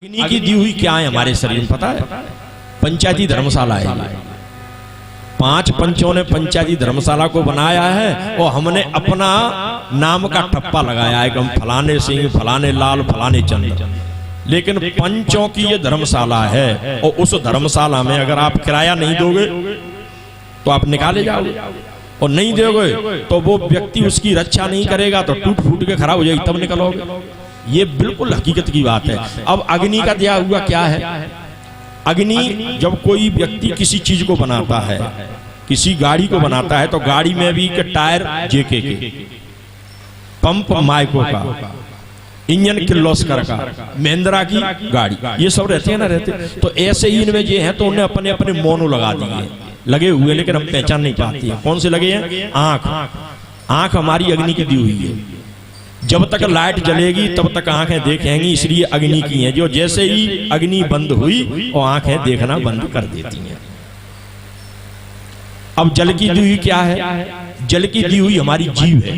अग्नि की दी हुई क्या है हमारे शरीर में पता है? पंचायती धर्मशाला है। 5 पंचों ने पंचायती धर्मशाला को बनाया है और हमने अपना नाम का ठप्पा लगाया है कि हम फलाने सिंह, फलाने लाल, फलाने चंद्र। लेकिन पंचों की ये धर्मशाला है और उस धर्मशाला में अगर आप किराया नहीं दोगे तो आप निकाले जाओगे और नहीं दोगे तो वो व्यक्ति उसकी रक्षा नहीं करेगा तो टूट फूट के खराब हो जाएगी, तब निकलोगे। ये बिल्कुल हकीकत की बात है। अब अग्नि का दिया हुआ क्या है? अग्नि जब कोई व्यक्ति किसी चीज को बनाता है, किसी गाड़ी को बनाता है, तो गाड़ी में भी के टायर जेके के, पंप माइको का, इंजन किर्लोस्कर का, महिंद्रा की गाड़ी, ये सब रहते हैं ना रहते। तो ऐसे ही इनमें ये हैं तो उन्हें अपने अपने मोनो लगा दिए, लगे हुए, लेकिन हम पहचान नहीं पाते हैं कौन से लगे हैं। आंख, आंख हमारी अग्नि की दी हुई है। जब तक लाइट जलेगी तब तक आंखें देखेंगी, इसलिए अग्नि की हैं। जो जैसे ही अग्नि बंद हुई और आंखें देखना बंद कर देती हैं। अब जल की दी हुई क्या है? जल की दी हुई हमारी जीभ है।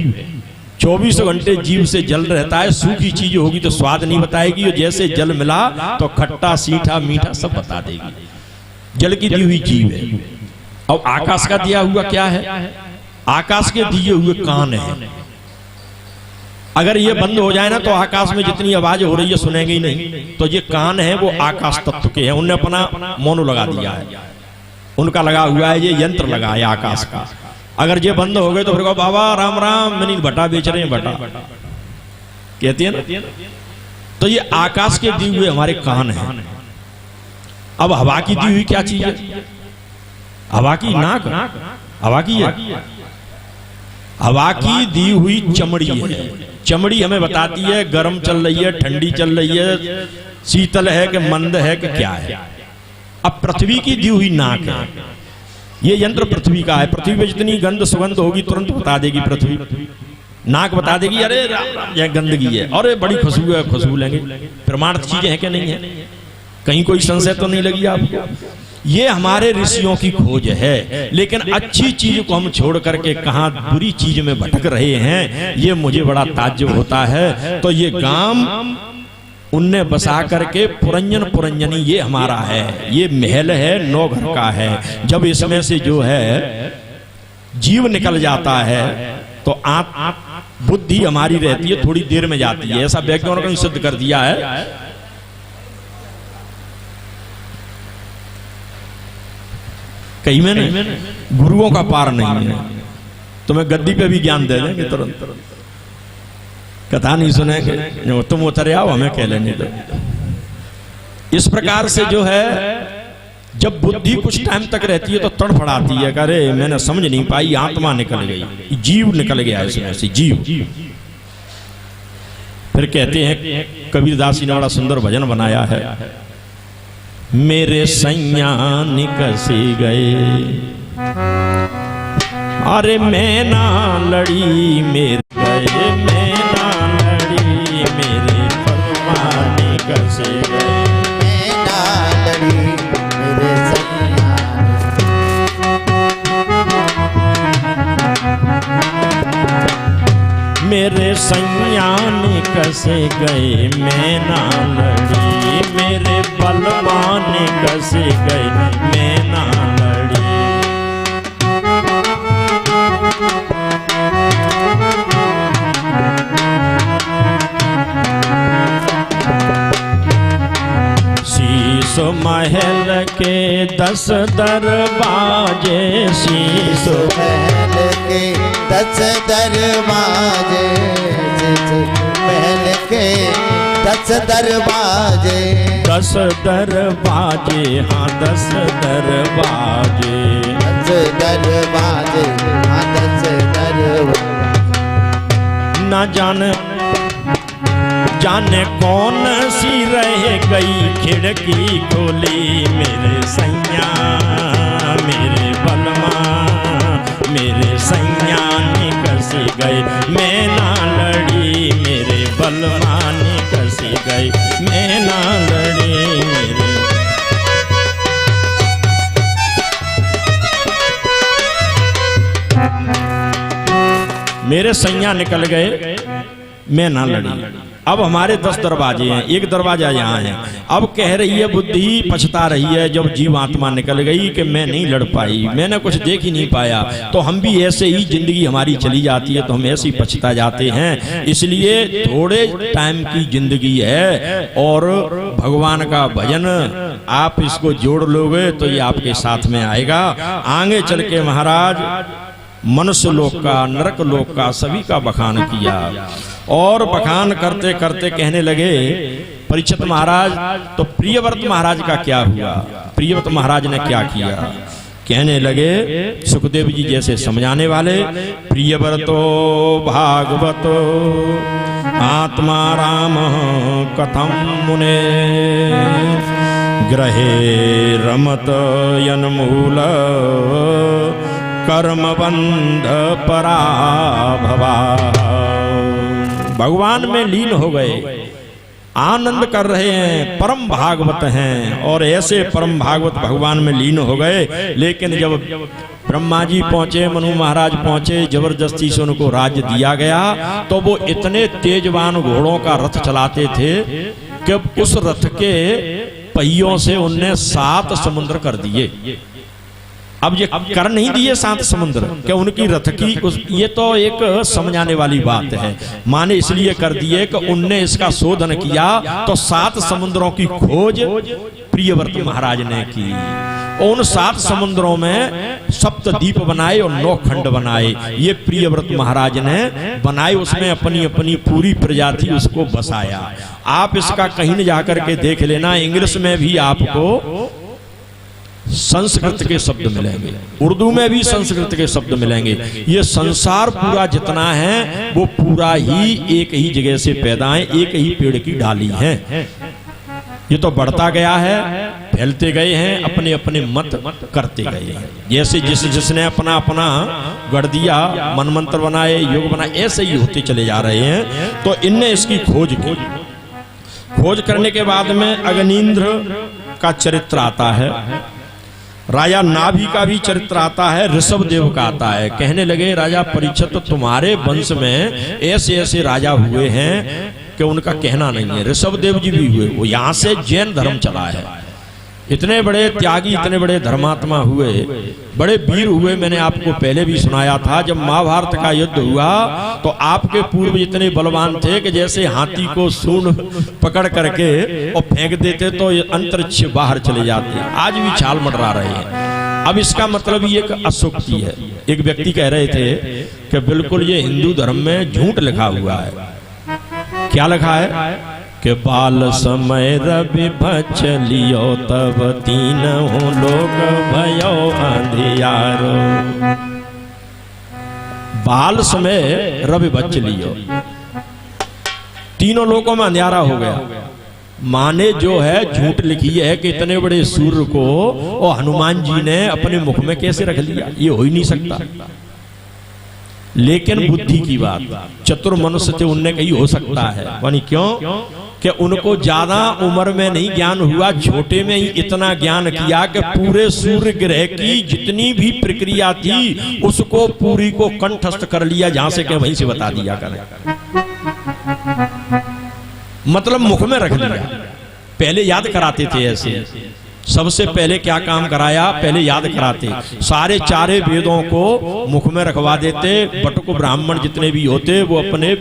24 घंटे जीभ से जल रहता है। सूखी चीज होगी तो स्वाद नहीं बताएगी और जैसे जल मिला तो खट्टा, सीठा, मीठा सब बता देगी। जल की दी हुई जीभ है। अब आकाश का दिया हुआ क्या है? आकाश के दिए हुए कान है। अगर ये बंद हो जाए ना तो आकाश में जितनी आवाज हो रही है सुनेंगे ही नहीं। तो ये कान है वो आकाश तत्व के हैं, उनने अपना मोनो लगा दिया है, उनका लगा हुआ है, ये यंत्र लगा है आकाश का। अगर ये बंद हो गए तो फिर कहो बाबा राम राम, मैंने भट्टा बेच रहे हैं, भट्टा कहती है ना। तो ये आकाश के दिए हुए हमारे कान है। अब हवा की दी हुई क्या चीज है? हवा की नाक, हवा की है। हवा की दी हुई चमड़ी है। चमड़ी हमें बताती है गर्म चल रही है, ठंडी चल रही है, शीतल है कि मंद है कि क्या है। अब पृथ्वी की दी हुई नाक है। ये यंत्र पृथ्वी का है। पृथ्वी पे जितनी गंध सुगंध होगी तुरंत बता देगी पृथ्वी। नाक बता देगी अरे यह गंदगी है, अरे बड़ी खुशबू है, खुशबू लेंगे। प्रमाणित चीजें हैं कि नहीं है? कहीं कोई संशय तो नहीं लगी आपको? ये हमारे ऋषियों की खोज है। लेकिन अच्छी चीज को हम छोड़ करके कहां बुरी चीज में भटक रहे हैं, ये मुझे बड़ा ताज्जुब होता है। तो ये गांव उनने बसा करके पुरंजन पुरंजनी ये हमारा है, ये महल है, 9 घर का है। जब इसमें से जो है जीव निकल जाता है तो बुद्धि हमारी रहती है, थोड़ी देर में जाती है। ऐसा वैज्ञानिकों ने सिद्ध कर दिया है। कहीं में नहीं, गुरुओं का पार नहीं है। तुम्हें गद्दी पे भी ज्ञान दे देंगे तुरंत। कथा नहीं सुनेंगे, तुम उतरे आओ हमें कह लेने दो। इस प्रकार से जो है जब बुद्धि कुछ टाइम तक रहती है तो तड़फड़ाती है, अरे मैंने समझ नहीं पाई, आत्मा निकल गई, जीव निकल गया इसमें से, जीव। फिर कहते हैं कबीरदास जी ने बड़ा सुंदर भजन बनाया है, मेरे सैया निकसी गए, अरे मैं ना लड़ी मेरे गए, मैं ना लड़ी मेरे फरमा निकसी गए, मैं ना लड़ी मेरे सैया। मेरे सैया निकसे गए, मैं ना लड़ी मेरे बलवा निकसे गए, मैं ना लड़ी। शीश महल के 10 दरवाजे, शीश महल के 10 दरवाजे, महल के 10 दरवाजे, 10 दरवाजे, हाँ 10 दरवाजे, 10 दरवाजे, हाँ 10 दरवाजे। न जाने कौन सी रह गई खिड़की खोली, मेरे सैया मेरे बलमा, मेरे सैया निकस गए, मैं ना लड़ी मेरे बलमा निकस गए, मैं ना लड़ी मेरे। मेरे सैया निकल गए, मैं ना लड़ी। अब हमारे 10 दरवाजे हैं, एक दरवाजा यहाँ है। अब कह रही है बुद्धि, पछता रही है जब जीव आत्मा निकल गई कि मैं नहीं लड़ पाई, मैंने कुछ देख ही नहीं पाया। तो हम भी ऐसे ही जिंदगी हमारी चली जाती है, तो हम ऐसे ही पछता जाते हैं। इसलिए थोड़े टाइम की जिंदगी है और भगवान का भजन आप इसको जोड़ लोगे तो ये आपके साथ में आएगा। आगे चल के महाराज मनुष्य लोक का, नरक लोक का, सभी का बखान किया। और बखान करते करते कहने लगे परीक्षित महाराज, तो प्रियव्रत महाराज का क्या हुआ? प्रियव्रत महाराज ने क्या किया? कहने लगे सुखदेव जी जैसे समझाने वाले, प्रियव्रतो भागवतो आत्मा राम कथम मुने ग्रहे रमत यन्मूल कर्मबंध पराभवा। भगवान में लीन हो गए, आनंद कर रहे हैं, परम भागवत हैं। और ऐसे परम भागवत भगवान में लीन हो गए। लेकिन जब ब्रह्मा जी पहुंचे, मनु महाराज पहुंचे, जबरदस्ती से उनको राज्य दिया गया, तो वो इतने तेजवान घोड़ों का रथ चलाते थे कि उस रथ के पहियों से उनने 7 समुद्र कर दिए। अब ये कर नहीं दिए 7 समुद्र, क्या उनकी रथ की ये तो एक समझाने वाली बात है। माने इसलिए कर दिए कि उनने इसका शोधन किया, तो 7 समुद्रों की खोज प्रियव्रत महाराज ने की। और उन 7 समुद्रों में सप्तद्वीप बनाए और 9 खंड बनाए। ये प्रियव्रत महाराज ने बनाए, उसमें अपनी अपनी पूरी प्रजाति उसको बसाया। आप इसका कहीं न जाकर के देख लेना, इंग्लिश में भी आपको संस्कृत के शब्द मिलेंगे, उर्दू में भी संस्कृत के शब्द मिलेंगे। ये संसार पूरा जितना है वो पूरा ही एक ही जगह से पैदा है, एक ही पेड़ की डाली है। ये तो बढ़ता गया है, फैलते गए हैं, अपने अपने मत करते गए हैं। जैसे जिसने अपना अपना गढ़ दिया, मन मंत्र बनाए, योग बनाए, ऐसे ही होते चले जा रहे हैं। तो इनने इसकी खोज की। खोज करने के बाद में अग्निंद्र का चरित्र आता है, राजा नाभि का भी चरित्र आता है, ऋषभ देव का आता है। कहने लगे राजा परीक्षित, तुम्हारे वंश में ऐसे ऐसे राजा हुए हैं कि उनका कहना नहीं है। ऋषभ देव जी भी हुए, वो यहाँ से जैन धर्म चला है। इतने बड़े त्यागी, इतने बड़े धर्मात्मा हुए, बड़े वीर हुए। मैंने आपको पहले भी सुनाया था, जब महाभारत का युद्ध हुआ तो आपके पूर्व इतने बलवान थे कि जैसे हाथी को सूंड पकड़ करके और फेंक देते तो ये अंतरिक्ष बाहर चले जाते। आज भी छाल मडरा रहे हैं। अब इसका मतलब ये एक अशोक्ति है। एक व्यक्ति कह रहे थे कि बिल्कुल ये हिंदू धर्म में झूठ लिखा हुआ है। क्या लिखा है कि बाल समय रवि बचलियो तब तीनों लोग भयो अंधियारो। बाल समय रवि बचलियो, तीनों लोगों में अंधियारा हो गया। माने जो है झूठ लिखी है कि इतने बड़े सूर्य को और हनुमान जी ने अपने मुख में कैसे रख लिया, ये हो ही नहीं सकता। लेकिन बुद्धि की बात, चतुर मनुष्य थे, उनने कही हो सकता है। यानी क्यों कि उनको ज्यादा उम्र में नहीं ज्ञान हुआ, छोटे में ही इतना ज्ञान किया कि पूरे सूर्य ग्रह की जितनी भी प्रक्रिया थी उसको पूरी को कंठस्थ कर लिया, जहां से कि वहीं से बता दिया करें। मतलब मुख में रख लिया। पहले याद कराते थे ऐसे, सबसे पहले क्या काम कराया, पहले याद कराते। सारे चारे वेदों को मुख में रखवा देते। बटुक ब्राह्मण जितने भी होते वो अपने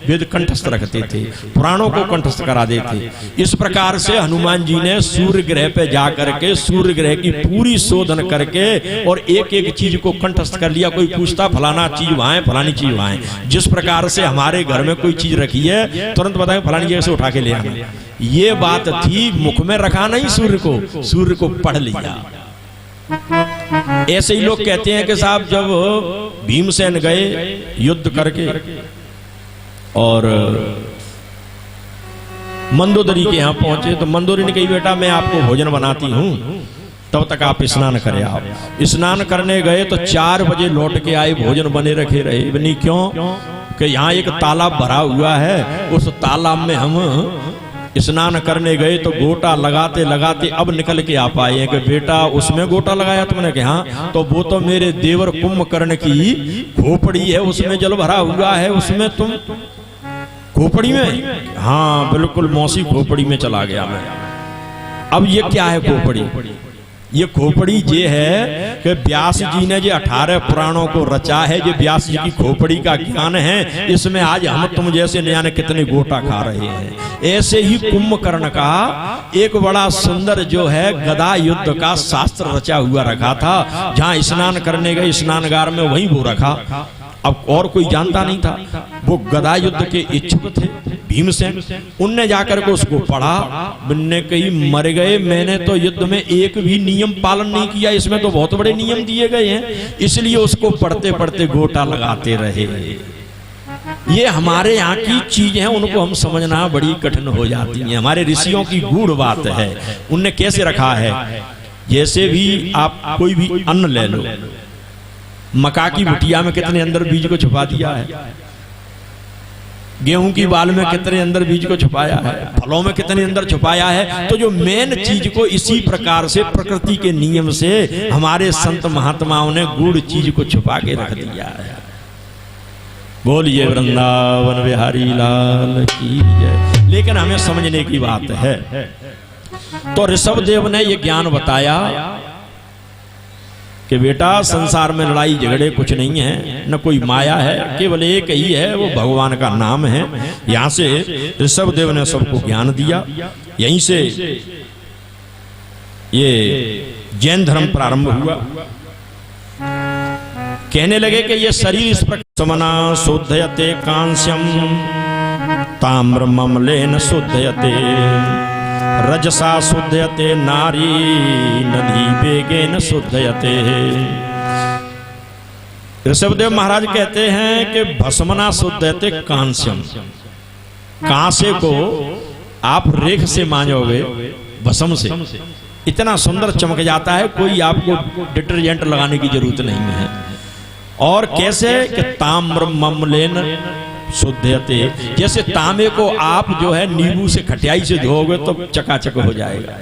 वेद कंठस्थ रखते थे, पुराणों को कंठस्थ करा देते। इस प्रकार से हनुमान जी ने सूर्य ग्रह पे जा करके सूर्य ग्रह की पूरी शोधन करके और एक एक चीज को कंठस्थ कर लिया। कोई पूछता फलाना चीज वहां है, फलानी चीज वहां है। जिस प्रकार से हमारे घर में कोई चीज रखी है तुरंत बताएं फलानी जगह से उठा के ले आना। ये बात थी, मुख में रखा नहीं, सूर्य को पढ़ लिया। ऐसे ही लोग कहते हैं कि साहब जब भीमसेन गए युद्ध करके और मंदोदरी के यहां पहुंचे तो मंदोदरी ने कही बेटा मैं आपको भोजन बनाती हूं, तब तक आप स्नान करें। आप स्नान करने गए तो 4 बजे लौट के आए, भोजन बने रखे रहे। नहीं क्यों कि यहाँ एक तालाब भरा हुआ है, उस तालाब में हम स्नान करने गए तो गोटा लगाते लगाते अब निकल के आ पाए हैं कि बेटा उसमें गोटा लगाया तुमने? कहा हाँ, तो वो तो मेरे देवर कुंभकर्ण की खोपड़ी है, उसमें जल भरा हुआ है, उसमें तुम खोपड़ी में, हाँ बिल्कुल मौसी खोपड़ी में चला गया मैं। अब ये क्या है खोपड़ी? ये खोपड़ी ये है कि व्यास जी ने जो 18 पुराणों को रचा है, जो व्यास जी की खोपड़ी का ज्ञान है, इसमें आज हम तुम जैसे न जाने कितने गोटा खा रहे हैं। ऐसे ही कुंभकर्ण का एक बड़ा सुंदर जो है गदा युद्ध का शास्त्र रचा हुआ रखा था, जहाँ स्नान करने गए स्नानगार में वहीं वो रखा। अब और कोई जानता नहीं था, वो गदा युद्ध के इच्छुक थे भीमसेन। उनने जाकर के उसको पढ़ा, बिन्ने कही मर गए, मैंने तो युद्ध में एक भी नियम पालन नहीं किया, इसमें तो बहुत बड़े नियम दिए गए हैं। इसलिए उसको पढ़ते पढ़ते गोटा लगाते रहे। ये हमारे यहाँ की चीज है, उनको हम समझना बड़ी कठिन हो जाती है। हमारे ऋषियों की गूढ़ बात है, उनने कैसे रखा है। जैसे भी आप कोई भी अन्न ले लो, मक्का की बुटिया में कितने अंदर बीज को छुपा दिया है, गेहूं की बाल में कितने अंदर बीज को छुपाया है, फलों में कितने अंदर छुपाया है। तो जो मेन चीज को इसी प्रकार से प्रकृति के नियम से हमारे संत महात्माओं ने गूढ़ चीज को छुपा के रख दिया है। बोलिए वृंदावन बिहारी लाल की जय। लेकिन हमें समझने की बात है। तो ऋषभदेव ने यह ज्ञान बताया कि बेटा संसार में लड़ाई झगड़े कुछ नहीं है, न कोई माया है, केवल एक ही है, वो भगवान का नाम है। यहाँ से ऋषभदेव ने सबको ज्ञान दिया। यहीं से ये जैन धर्म प्रारंभ हुआ। कहने लगे कि ये शरीर इस प्रकार समना शुद्धयते कांस्यम ताम्र ममलेन शुद्धयते रजसा शुद्धयते नारी नदी बेगेन शुद्धयते। ऋषभदेव महाराज कहते हैं कि भस्मना शुद्धयते कांस्यम, कांसे को आप रेख से मांजोगे भस्म से, इतना सुंदर चमक जाता है, कोई आपको डिटर्जेंट लगाने की जरूरत नहीं है। और कैसे कि ताम्र ममलेन शुद्धयते, जैसे तांबे को आप जो है नींबू से खटियाई से धोओगे तो चकाचक हो जाएगा।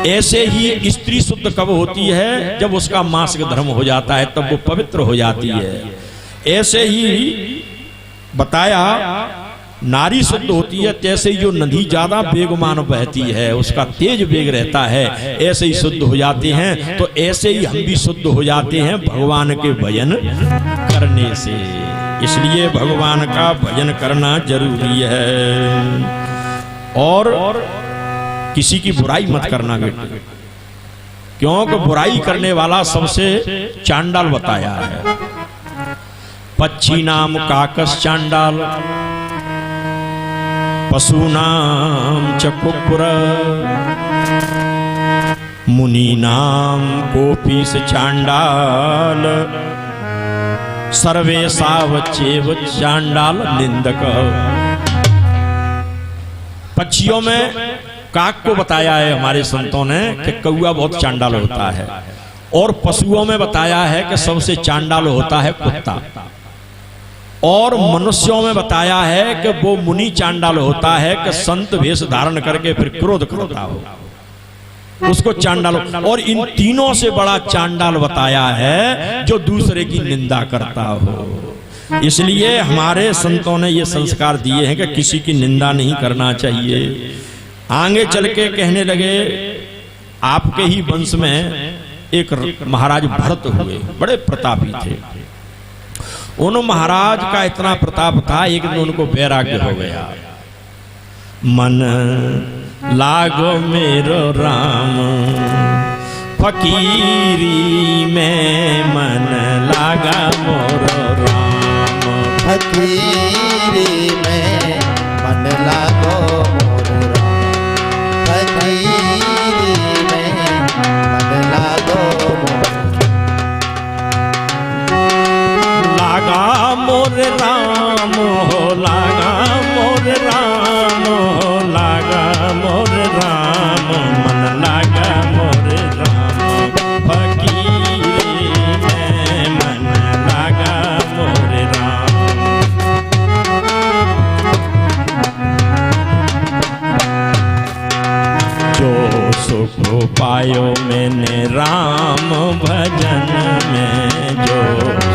ऐसे ही स्त्री शुद्ध कब होती है? जब उसका मासिक धर्म हो जाता है, तब वो पवित्र हो जाती है। ऐसे ही बताया नारी शुद्ध होती है, तैसे ही जो नदी ज्यादा वेगमान बहती है, उसका तेज वेग रहता है, ऐसे ही शुद्ध हो जाते हैं। तो ऐसे ही हम भी शुद्ध हो जाते हैं भगवान के भजन करने से। इसलिए भगवान का भजन करना जरूरी है। और किसी की बुराई मत करना बेटे, क्योंकि बुराई करने वाला सबसे चांडाल बताया है। पक्षी नाम काकस चांडाल, पशु नाम च कुक्कुर, मुनि नाम कोपीस चांडाल, सर्वे सावचेव चांडाल निंदक। पक्षियों में काक को बताया है हमारे संतों ने कि कौआ बहुत चांडाल होता है, और पशुओं में बताया है कि सबसे चांडाल होता है कुत्ता, और मनुष्यों में बताया है कि वो मुनि चांडाल होता है कि संत वेश धारण करके फिर क्रोध करता हो, उसको चांडाल। और इन तीनों से बड़ा चांडाल बताया है जो दूसरे की निंदा करता हो। इसलिए हमारे संतों ने ये संस्कार दिए हैं कि किसी की निंदा नहीं करना चाहिए। आगे चल के कहने लगे, आपके ही वंश में एक महाराज भरत हुए, बड़े प्रतापी थे। उन महाराज का इतना प्रताप था, एक दिन उनको वैराग्य हो गया। मन लागो मेरो राम फकीरी में, मन लागा मोरो राम फकीरी में, मन लागो मोरो राम फकीरी में, मन लागो लागा मोर राम हो, लागा मोर राम हो, लागा मोर राम, मन लागा मोर राम फकीरी में, मन लागा मोर राम। जो सुख पायो मैंने राम भजन में, जो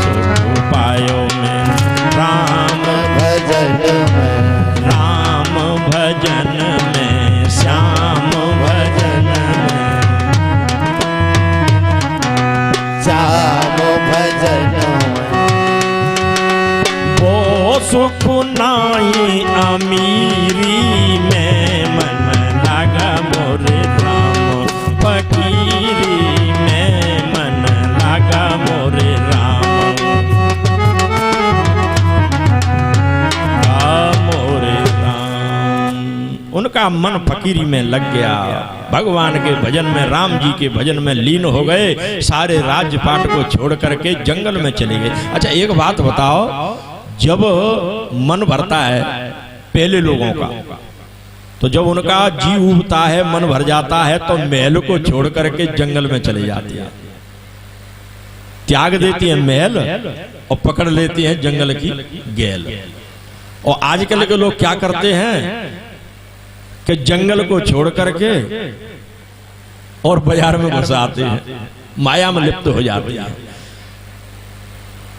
सुख पायो मैंने राम भजन नाई अमीरी में मन लागा मोरे राम फकीरी में मन लागा मोरे राम मोरे राम। उनका मन फकीरी में लग गया, भगवान के भजन में, राम जी के भजन में लीन हो गए, सारे राजपाट को छोड़ करके जंगल में चले गए। अच्छा एक बात बताओ, जब मन भरता है पहले लोगों का, तो जब उनका जी उबता है, मन भर जाता है, तो महल को छोड़ करके जंगल में चले जाती है, त्याग देती है महल और पकड़ लेती है जंगल की गेल। और आजकल के लोग क्या करते हैं कि जंगल को छोड़ करके और बाजार में घुस आते हैं, माया में लिप्त हो जाते हैं।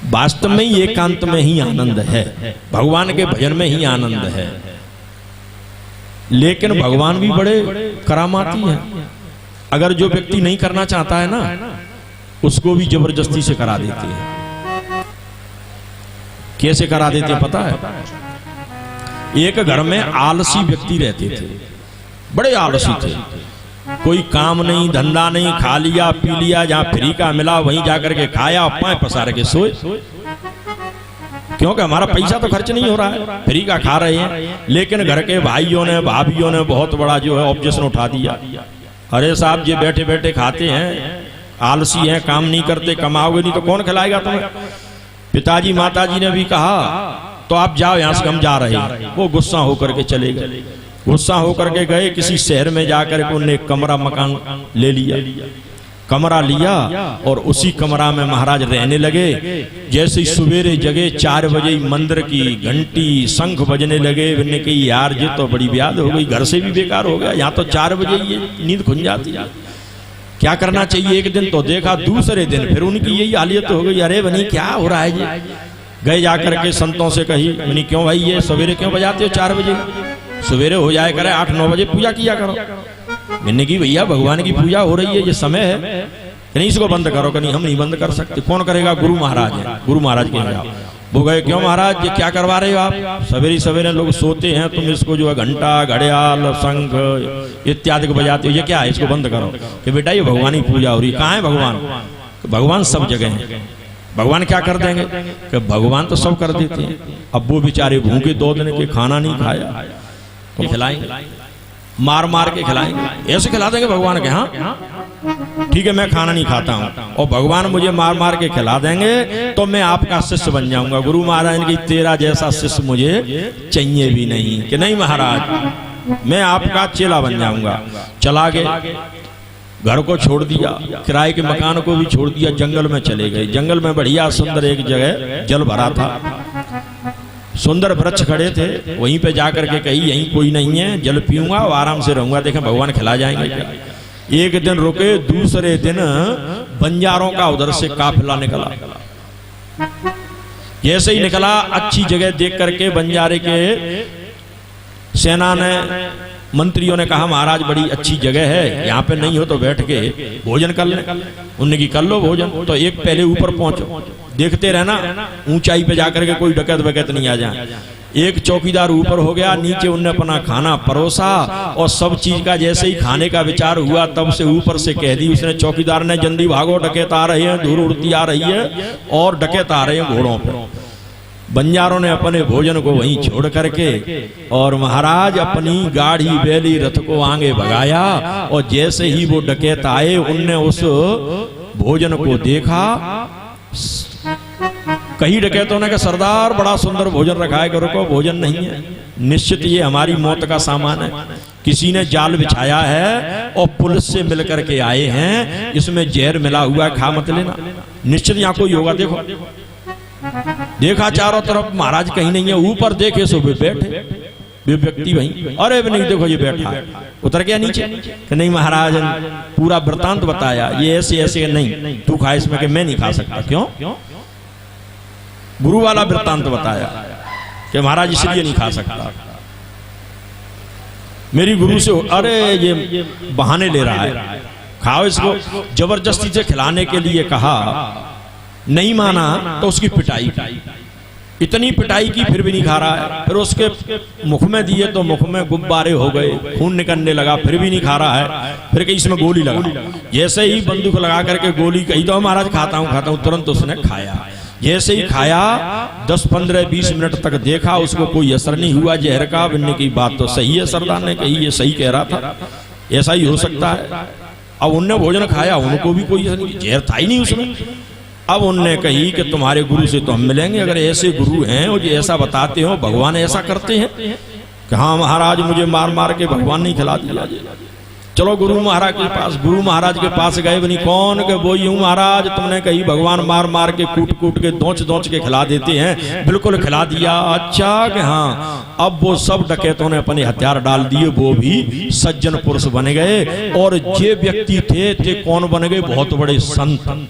वास्तव में ही एकांत में ही आनंद है, भगवान के भजन में ही आनंद है। लेकिन भगवान भी बड़े करामाती हैं। अगर जो व्यक्ति नहीं करना चाहता है ना, उसको भी जबरदस्ती से करा देते हैं। कैसे करा देते हैं पता है? एक घर में आलसी व्यक्ति रहते थे, बड़े आलसी थे, कोई काम नहीं, धंधा नहीं, खा लिया पी लिया, जहां फ्री का मिला वहीं जाकर के खाया, पांव पसार के सोए, क्योंकि हमारा पैसा तो खर्च नहीं हो रहा है, फ्री का खा रहे हैं। लेकिन घर के भाइयों ने भाभीयों ने बहुत बड़ा जो है ऑब्जेक्शन उठा दिया, अरे साहब ये बैठे बैठे खाते हैं, आलसी हैं, काम नहीं करते, कमाओगे नहीं तो कौन खिलाएगा तुम्हें। पिताजी माताजी ने भी कहा तो आप जाओ यहाँ से, हम जा रहे हैं। वो गुस्सा होकर के चले गए, गुस्सा होकर के गए किसी शहर में जाकर के उन्हें कमरा मकान ले लिया, कमरा लिया और उसी कमरा में महाराज रहने लगे। जैसे ही सवेरे जगे 4 बजे मंदिर की घंटी शंख बजने लगे, मैंने कही यार ये तो बड़ी ब्याद हो गई, घर से भी बेकार हो गया, यहाँ तो 4 बजे ये नींद खुल जाती है, क्या करना चाहिए। एक दिन तो देखा, दूसरे दिन फिर उनकी यही हालियत हो गई, अरे बनी क्या हो रहा है ये। गए जाकर के संतों से कही, बनी क्यों भाई ये सवेरे क्यों बजाते हो 4 बजे, सवेरे हो जाए करे 8-9 बजे पूजा किया करो। मैंने की भैया भगवान की पूजा हो रही है, ये समय है, नहीं इसको बंद करो। कहीं हम नहीं बंद कर सकते, कौन करेगा, गुरु महाराज है, गुरु महाराज के यहाँ। वो गए, क्यों महाराज ये क्या करवा रहे हो आप, सवेरे सवेरे लोग सोते हैं, तुम इसको जो है घंटा घड़ियाल शंख इत्यादि को बजाते हो, ये क्या है, इसको बंद करो। कि बेटा ये भगवान की पूजा हो रही है। कहाँ है भगवान? भगवान सब जगह है। भगवान क्या कर देंगे? कि भगवान तो सब कर देते हैं। अब वो बेचारे भूखे 2 दिन के खाना नहीं खाया तो खिलाएंगे, मार मार के खिलाएंगे, ऐसे खिला देंगे भगवान के। हाँ ठीक है, मैं खाना नहीं खाता हूँ और भगवान मुझे मार मार के खिला देंगे तो मैं आपका शिष्य बन जाऊंगा। गुरु महाराज की तेरा जैसा शिष्य मुझे चाहिए भी नहीं, कि नहीं महाराज मैं आपका चेला बन जाऊंगा। चला गए, घर को छोड़ दिया, किराए के मकान को भी छोड़ दिया, जंगल में चले गए। जंगल में बढ़िया सुंदर एक जगह जल भरा था, सुंदर वृक्ष खड़े थे, वहीं पे जाकर के कही यहीं कोई नहीं है, जल पीऊंगा और आराम से रहूंगा, देखें भगवान खिला जाएंगे क्या। एक दिन रुके, दूसरे दिन बंजारों का उधर से काफिला निकला। जैसे ही निकला, अच्छी जगह देख करके बंजारे के सेना ने, मंत्रियों ने कहा महाराज बड़ी अच्छी जगह है, यहाँ पे नहीं हो तो बैठ के भोजन कर ले। उन्होंने की कर लो भोजन। तो एक पहले ऊपर पहुंचो, देखते रहना ऊंचाई पे जाकर के कोई डकैत वकैत नहीं आ जाए। एक चौकीदार ऊपर हो गया, नीचे उनने अपना खाना परोसा और सब चीज का जैसे ही खाने का विचार हुआ तब से ऊपर से कह दी उसने, चौकीदार ने, जल्दी भागो डकैत आ रहे हैं, धूल उड़ती आ रही है और डकैत आ रहे हैं घोड़ों पर। बंजारों ने अपने भोजन को वहीं छोड़ करके और महाराज अपनी गाड़ी बैली रथ को आगे भगाया और जैसे ही वो डकैत आए उनने उस भोजन को देखा। कई डकैतों ने कहा सरदार बड़ा सुंदर भोजन रखा है, करो को भोजन नहीं है, निश्चित ये हमारी मौत का सामान है, किसी ने जाल बिछाया है और पुलिस से मिल करके आए हैं, इसमें जहर मिला हुआ है, खा मत लेना, निश्चित यहाँ कोई होगा। देखो देखा चारों तरफ, महाराज कहीं नहीं है, ऊपर देखे सो वे बैठे, वे व्यक्ति वहीं, अरे नहीं देखो ये बैठा है, उतर गया नीचे कि नहीं महाराज पूरा वृतांत बताया, ये ऐसे ऐसे नहीं तू खा इसमें, कि मैं नहीं खा सकता। क्यों? गुरु वाला वृतांत बताया कि महाराज इसलिए नहीं खा सकता, मेरी गुरु से, अरे ये बहाने ले रहा है, खाओ इसको। जबरदस्ती से खिलाने के लिए कहा, नहीं माना तो उसकी पिटाई की। इतनी पिटाई की फिर भी नहीं खा रहा है। फिर उसके मुख में दिए तो मुख में गुब्बारे हो गए, खून निकलने लगा, फिर भी नहीं खा रहा है। फिर कहीं इसमें गोली लगा, जैसे ही बंदूक लगा करके गोली कही तो महाराज खाता हूँ, तुरंत उसने खाया। जैसे ही खाया 10, 15, 20 मिनट तक देखा, उसको कोई असर नहीं हुआ जहर का। बनने की बात तो सही है, सरदार ने कही, ये सही कह रहा था, ऐसा ही हो सकता है। अब उनने भोजन खाया, उनको भी कोई असर नहीं, जहर था ही नहीं उसमें। अब उनने कही कि तुम्हारे गुरु से तो हम मिलेंगे, अगर ऐसे गुरु हैं और ये ऐसा बताते हो, भगवान ऐसा करते हैं कि हाँ महाराज मुझे मार मार के भगवान नहीं खिला दिया, चलो गुरु महाराज के पास। गुरु महाराज के पास गए, बनी कौन के वो यूं महाराज, तुमने कही भगवान मार मार के कूट कूट के दोंच दोंच के खिला देते हैं, बिल्कुल खिला दिया। अच्छा कि हाँ। अब वो सब डकैतों ने अपने हथियार डाल दिए, वो भी सज्जन पुरुष बन गए। और ये व्यक्ति थे कौन बन गए, बहुत बड़े संत।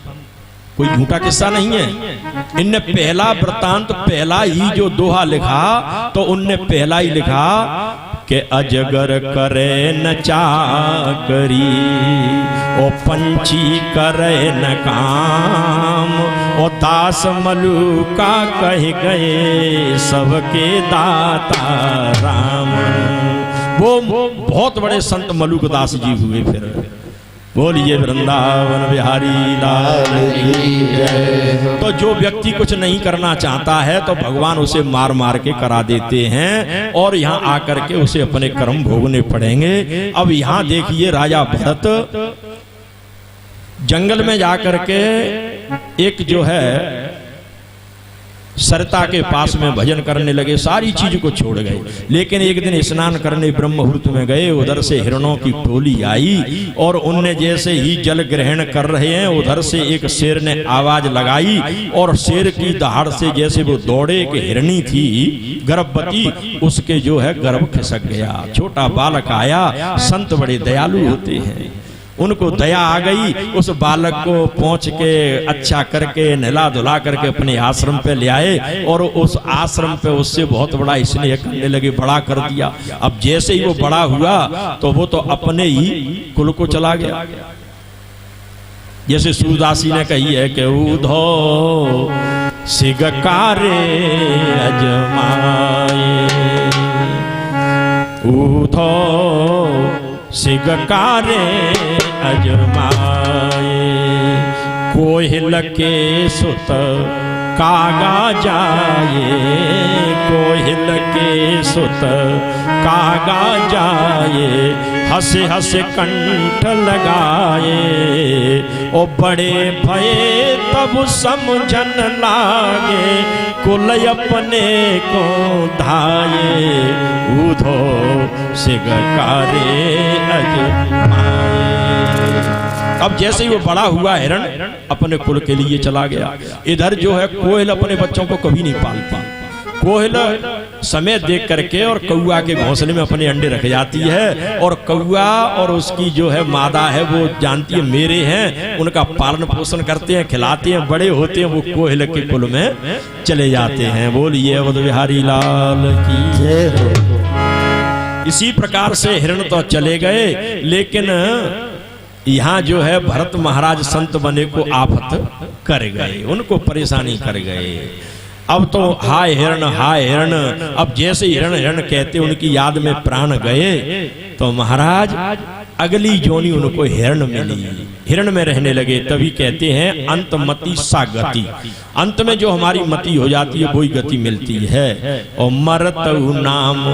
कोई झूठा किस्सा नहीं है। इनने पहला वृतांत, पहला ही जो दोहा लिखा, तो उनने पहला ही लिखा कि अजगर करे न चाकरी, ओ पंछी करे न काम, ओ दास मलुका कह गए सबके दाता राम। वो बहुत बड़े संत मलुक दास जी हुए। फिर बोलिए वृंदावन बिहारी लाल की जय। तो जो व्यक्ति कुछ नहीं करना चाहता है तो भगवान उसे मार मार के करा देते हैं, और यहाँ आकर के उसे अपने कर्म भोगने पड़ेंगे। अब यहाँ देखिए राजा भरत जंगल में जाकर के एक जो है सरता के पास में भजन करने लगे, सारी चीज को छोड़ गए। लेकिन एक दिन स्नान करने ब्रह्म मुहूर्त में गए, उधर से हिरणों की टोली आई, और उनने जैसे ही जल ग्रहण कर रहे हैं, उधर से एक शेर ने आवाज लगाई, और शेर की दहाड़ से जैसे वो दौड़े, एक हिरणी थी गर्भवती, उसके जो है गर्भ खिसक गया। छोटा बालक आया, संत बड़े दयालु होते हैं, उनको दया आ गई। उस बालक को पहुंच के अच्छा करके नहला धुला करके अपने आश्रम पे ले आए, और उस आश्रम पे उससे बहुत बड़ा स्नेह करने लगे, बड़ा कर दिया। अब जैसे ही वो बड़ा हुआ तो वो तो अपने ही कुल को चला गया। जैसे सूरदासी ने कही है कि उधो सिगकारे अजमाए, उधो सिगकारे अजमाए, कोहिल के सुत कागा जाए, कोहिल के सुत कागा जाए, हंसे हंसे कंठ लगाए, ओ बड़े भये तब समझन लागे, कुल अपने को धाये, उधो सिगकारे अजमाए। अब जैसे ही वो बड़ा हुआ हिरण अपने कुल के लिए चला गया। इधर जो है कोयल अपने बच्चों को कभी नहीं पालती। कोयल समय देख करके और कौआ के घोंसले में अपने अंडे रख जाती है, और कौआ और उसकी जो है मादा है वो जानती है मेरे हैं, उनका पालन पोषण करते हैं, खिलाते हैं, बड़े होते हैं, वो कोयल के कुल में चले जाते हैं। बोलिए अवध बिहारी लाल की जय हो। इसी प्रकार से हिरण तो चले गए, लेकिन यहाँ जो है भरत महाराज संत बने को आफत कर गए, उनको परेशानी कर गए। अब तो हाय हिरण हाय हिरण। अब जैसे हिरण हिरण कहते उनकी याद में प्राण गए, तो महाराज अगली जोनी उनको हिरण मिली, हिरण में रहने लगे। तभी कहते हैं अंतमति सा गति, अंत में जो हमारी मति हो जाती है वही गति मिलती है। और मरतु नाम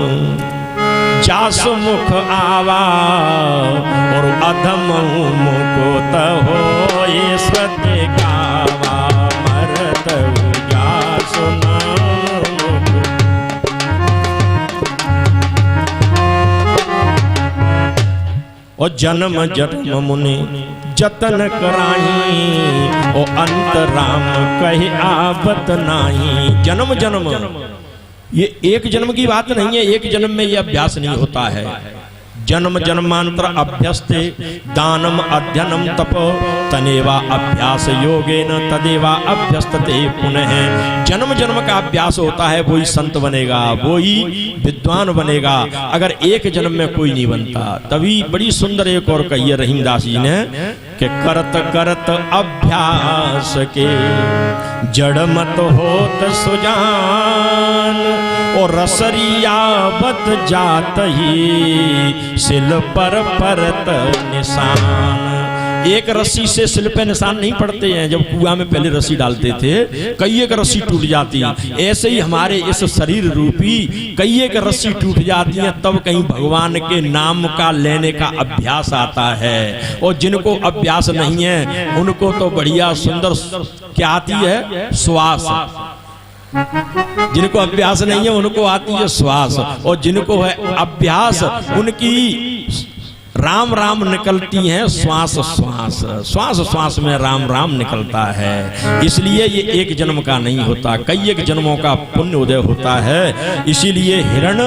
जास मुख आवा, और अधम मुको हो ये स्वते गावा, मरतु जास नाम। और जन्म जन्म मुनि जतन कराई, ओ अंत राम कहे आबत नाही। जन्म जन्म, ये एक जन्म की बात नहीं है, एक जन्म में ये अभ्यास नहीं होता है। जन्म जन्मांतर अभ्यस्ते दानम अध्ययनम तप, तनेवा अभ्यास योगेन तदेवा अभ्यस्तते पुनः। जन्म जन्म का अभ्यास होता है, वही संत बनेगा, वही विद्वान बनेगा। अगर एक जन्म में कोई नहीं बनता, तभी बड़ी सुंदर एक और कही है रहीमदास जी ने कि करत करत अभ्यास के जड़ मत होत सुजान, और रसरिया बत जात ही सिल पर परत निशान। एक रस्सी से सिल पे निशान नहीं पड़ते हैं। जब कुआं में पहले रस्सी डालते थे कई एक रस्सी टूट जाती, ऐसे ही हमारे इस शरीर रूपी कई एक रस्सी टूट जाती है, तब कहीं भगवान के नाम का लेने का अभ्यास आता है। और जिनको अभ्यास नहीं है उनको तो बढ़िया सुंदर क्या आती है, श्वास। जिनको अभ्यास नहीं है उनको आती है श्वास, और जिनको है अभ्यास उनकी राम राम निकलती हैं श्वास श्वास, श्वास श्वास में राम राम निकलता है। इसलिए ये एक जन्म का नहीं होता, कई एक जन्मों का पुण्य उदय होता है। इसीलिए हिरण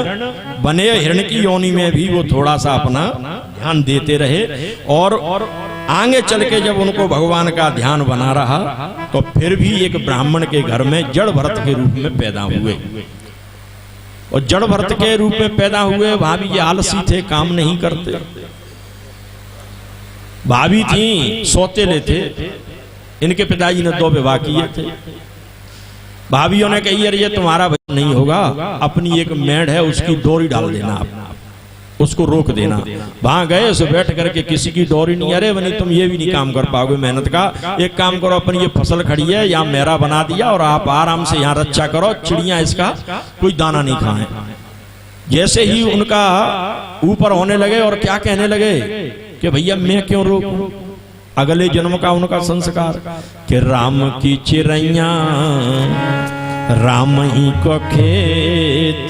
बने, हिरण की योनि में भी वो थोड़ा सा अपना ध्यान देते रहे, और आगे चल के जब उनको भगवान का ध्यान बना रहा तो फिर भी एक ब्राह्मण के घर में जड़ भरत के रूप में पैदा हुए। और जड़ भरत के रूप में पैदा हुए। भाभी ये आलसी थे, काम नहीं करते। भाभी थी सौतेले थे, इनके पिताजी ने 2 विवाह किए थे। भाभीयों ने कही अरे ये तुम्हारा बच्चा नहीं होगा, अपनी एक मेढ़ है उसकी डोरी डाल देना, आप उसको रोक देना। वहां गए उसे बैठ करके किसी की डोरी नहीं, अरे बनी तुम ये भी नहीं काम कर पाओगे मेहनत का, एक काम करो अपनी ये फसल खड़ी है यहाँ मेरा बना दिया और आप आराम से यहाँ रक्षा करो, चिड़िया इसका कोई दाना नहीं खाए। जैसे ही उनका ऊपर होने लगे और क्या कहने लगे कि भैया मैं क्यों रोकूं, अगले जन्म का उनका संस्कार कि राम की चिड़ैया राम ही को खेत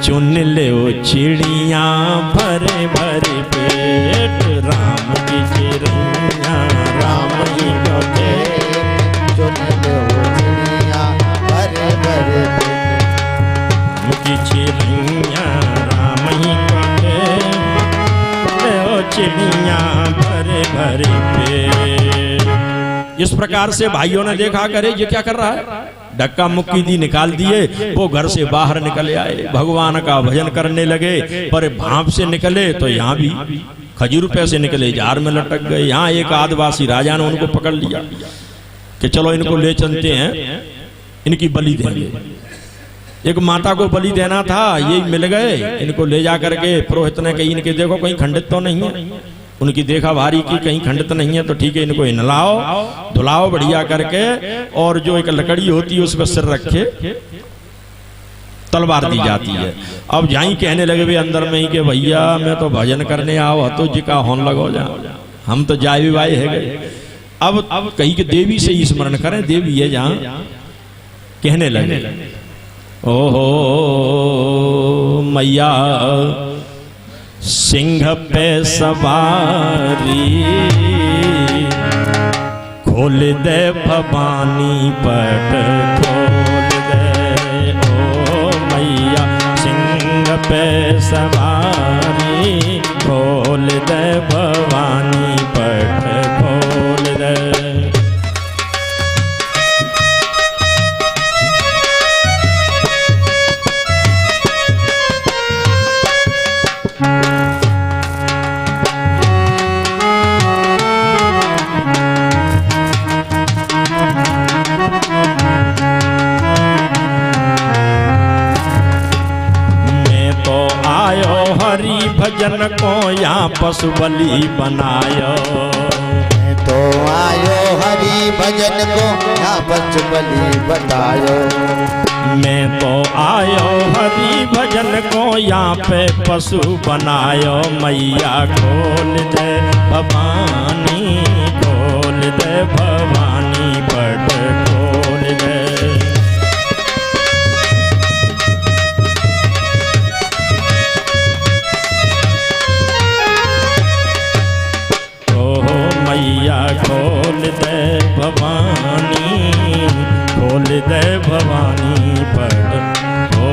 चुन ले ओ चिड़िया भरे भरे पेट, राम की चिड़ैया राम ही को खेत चुन ले ओ चिड़िया भरे भरे पेट, राम की चिड़ैया राम ही को खेत ओ चिड़िया भरे भरे पेट। इस प्रकार से भाइयों ने देखा करे ये क्या कर रहा है, धक्का मुक्की दी निकाल दिए, वो घर से बाहर निकले आए, भगवान का भजन करने लगे। पर भाप से निकले तो यहाँ भी खजूर पे से निकले, जार में लटक गए। यहाँ एक आदिवासी राजा ने उनको पकड़ लिया कि चलो इनको ले चलते हैं, इनकी बलि देंगे। एक माता को बलि देना था, ये मिल गए, इनको ले जा करके पुरोहित ने कही इनके देखो कहीं खंडित तो नहीं है, उनकी देखा भारी की कहीं खंडित नहीं है तो ठीक है, इनको नहलाओ धुलाओ बढ़िया करके, और जो एक लकड़ी होती है उस पर सिर रखे तलवार दी जाती है। अब जाई कहने लगे वे अंदर में ही कि भैया मैं तो भजन करने आओ तो जी का होन लगो जा, हम तो जाए भी भाई है गए। अब कहीं के देवी से ही स्मरण करें, देवी है जहां कहने लगे ओहो मैया सिंह पे सवारी खोल दे भवानी पट खोल दे, ओ मैया सिंह पे सवारी खोल दे भवानी पट खोल दे। भजन को यहाँ पशु बलि बनायो, मैं तो आयो हरि भजन को यहाँ पशु बलि बतायो, मैं तो आयो हरि भजन को यहाँ पे पशु बनायो, मैया खोल दे भवानी खोल दे भवानी पट खोल दे। खोल दे भवानी खोल दे भवानी पट हो।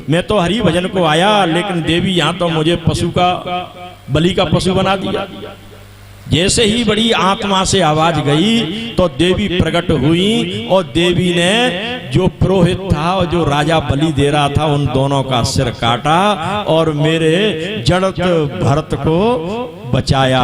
मैं तो हरि भजन को आया, लेकिन देवी यहाँ तो मुझे पशु का बलि का पशु बना दिया। जैसे ही बड़ी आत्मा से आवाज गई तो देवी प्रकट हुई और देवी ने जो पुरोहित था और जो राजा बलि दे रहा था उन दोनों का सिर काटा और मेरे जड़त भरत को बचाया।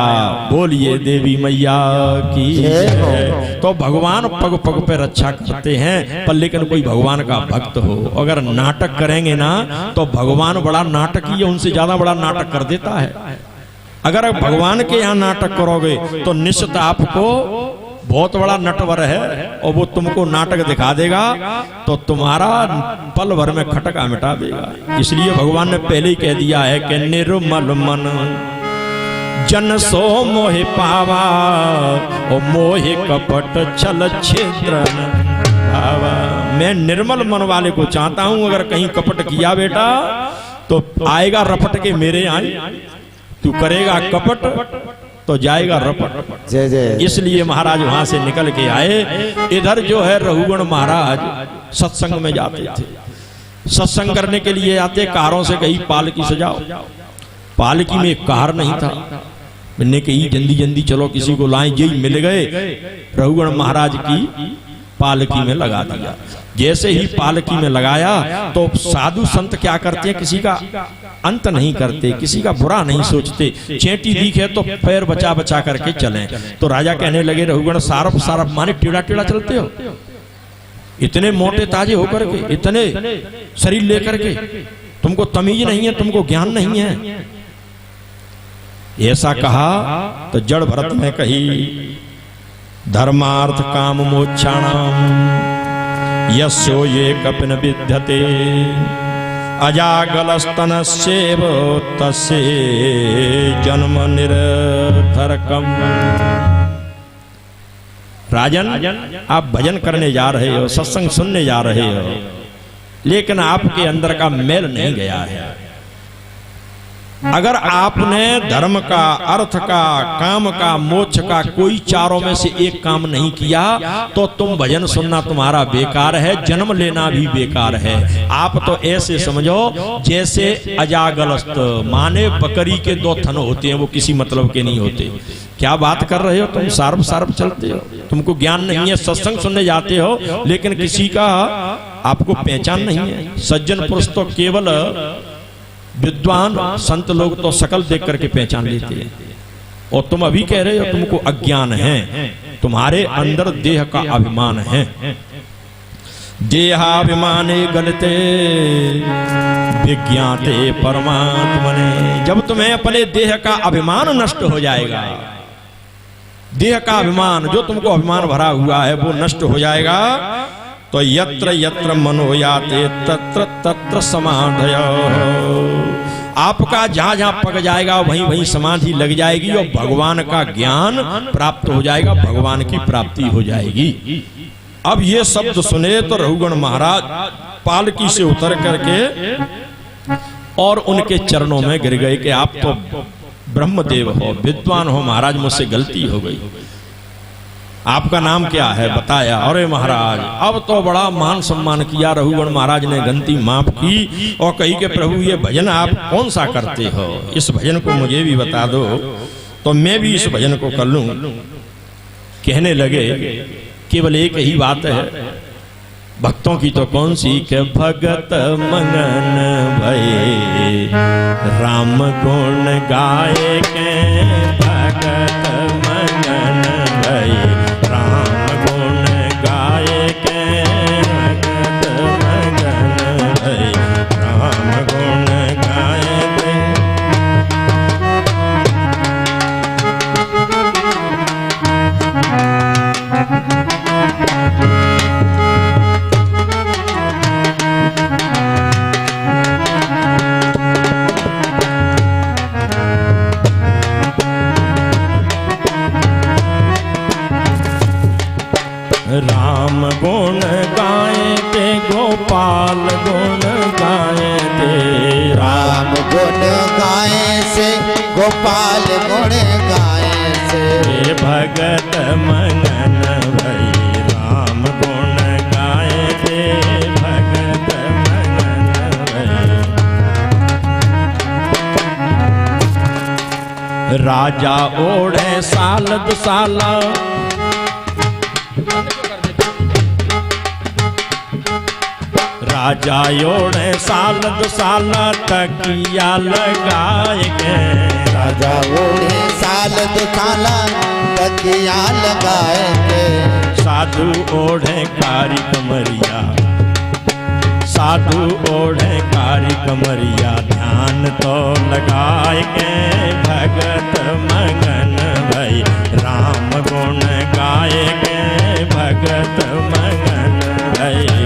बोलिए देवी मैया की जय। तो भगवान पग पग पे रक्षा करते हैं, पर लेकिन कोई भगवान का भक्त हो अगर नाटक करेंगे ना तो भगवान बड़ा नाटकीय उनसे ज्यादा बड़ा नाटक कर देता है। अगर भगवान के यहाँ नाटक करोगे तो निश्चित आपको बहुत बड़ा नटवर है और वो तुमको नाटक दिखा देगा तो तुम्हारा पल भर में खटका मिटा देगा। इसलिए भगवान ने पहले ही कह दिया है कि निर्मल मन जन सो मोहि पावा और मोहि कपट छल छिद्र भावा। मैं निर्मल मन वाले को चाहता हूं, अगर कहीं कपट किया बेटा तो आएगा रपट के मेरे यहाँ, तू करेगा कपट तो जाएगा रपट। जय जय। इसलिए महाराज वहां से निकल के आए। इधर जो है रघुगण महाराज सत्संग में जाते थे, सत्संग करने के लिए आते, कारों से कही पालकी सजाओ, पालकी में कार नहीं था, मैंने कही जल्दी जल्दी चलो किसी को लाएं, यही मिल गए, रघुगण महाराज की पालकी में लगा दिया। जैसे ही पालकी में लगाया तो साधु संत क्या करते हैं, किसी का अंत नहीं करते, किसी का बुरा नहीं सोचते, चेंटी दिखे तो पैर बचा बचा करके चलें। तो राजा कहने लगे रघुगण सारफ सारफ माने टेढ़ा टेढ़ा चलते हो, इतने मोटे ताजे होकर के, इतने शरीर लेकर के, तुमको तमीज नहीं है, तुमको ज्ञान नहीं है। ऐसा कहा तो जड़ भरत ने कही धर्मार्थ काम मोक्षाणाम यस्यो ये कपिन विद्यते अजागलस्तनस्येव तस्य जन्म निरर्थकम। राजन, आप भजन करने जा रहे हो, सत्संग सुनने जा रहे हो, लेकिन आपके अंदर का मेल नहीं गया है। अगर आपने धर्म का, अर्थ का, काम का, मोक्ष का कोई चारों में से एक काम नहीं किया तो तुम भजन सुनना तुम्हारा बेकार है, जन्म लेना भी बेकार है। आप तो ऐसे समझो जैसे अजागलस्त माने बकरी के दो थन होते हैं, वो किसी मतलब के नहीं होते। क्या बात कर रहे हो तुम, सार्व सार्व चलते हो, तुमको ज्ञान नहीं है, सत्संग सुनने जाते हो लेकिन किसी का आपको पहचान नहीं है। सज्जन पुरुष तो केवल, विद्वान संत लोग तो शकल देख करके पहचान लेते हैं, और तुम अभी कह रहे हो तुमको अज्ञान है, तुम्हारे अंदर देह का अभिमान है। देहाभिमाने गलते विज्ञाते परमात्मने। जब तुम्हें अपने देह का अभिमान नष्ट हो जाएगा, देह का अभिमान जो तुमको अभिमान भरा हुआ है वो नष्ट हो जाएगा, तो यत्र यत्र मनो याते तत्र तत्र समाधय। आपका जहां जहां पक जाएगा वहीं वहीं समाधि लग जाएगी और भगवान का ज्ञान प्राप्त हो जाएगा, भगवान की प्राप्ति हो जाएगी। अब ये शब्द सुने तो रघुगण महाराज पालकी से उतर करके और उनके चरणों में गिर गए कि आप तो ब्रह्मदेव हो, विद्वान हो, महाराज मुझसे गलती हो गई, आपका नाम क्या है बताया। अरे महाराज, अब तो बड़ा मान सम्मान किया। रघुगण महाराज ने गलती माफ की और कही कि प्रभु ये भजन आप कौन सा करते हो, इस भजन को मुझे भी बता दो तो मैं भी इस भजन को कर लूं। कहने लगे केवल एक ही बात है, भक्तों की तो कौन सी, के भगत मगन भये राम गुण गाए के, भगत मगन भये राम गुण गाए के, भगत मगन भये राम गुण गाए के। राम गुण गाए ते गोपाल गुण गाए ते, राम गुण गाए से गोपाल गुण गाए से, भगत मगन भई राम गुण गाए ते, भगत मगन भई। राजा ओढ़े साल दुसाला, राजा ओढ़े साल दुसाला तकिया लगाए के, राजा ओढ़े साल दुसाला तकिया लगाए के, साधु ओढ़े कारी कमरिया, साधु ओढ़े कारी कमरिया ध्यान तो लगाए के, भगत मगन भई राम गुण गाए के, भगत मगन भई।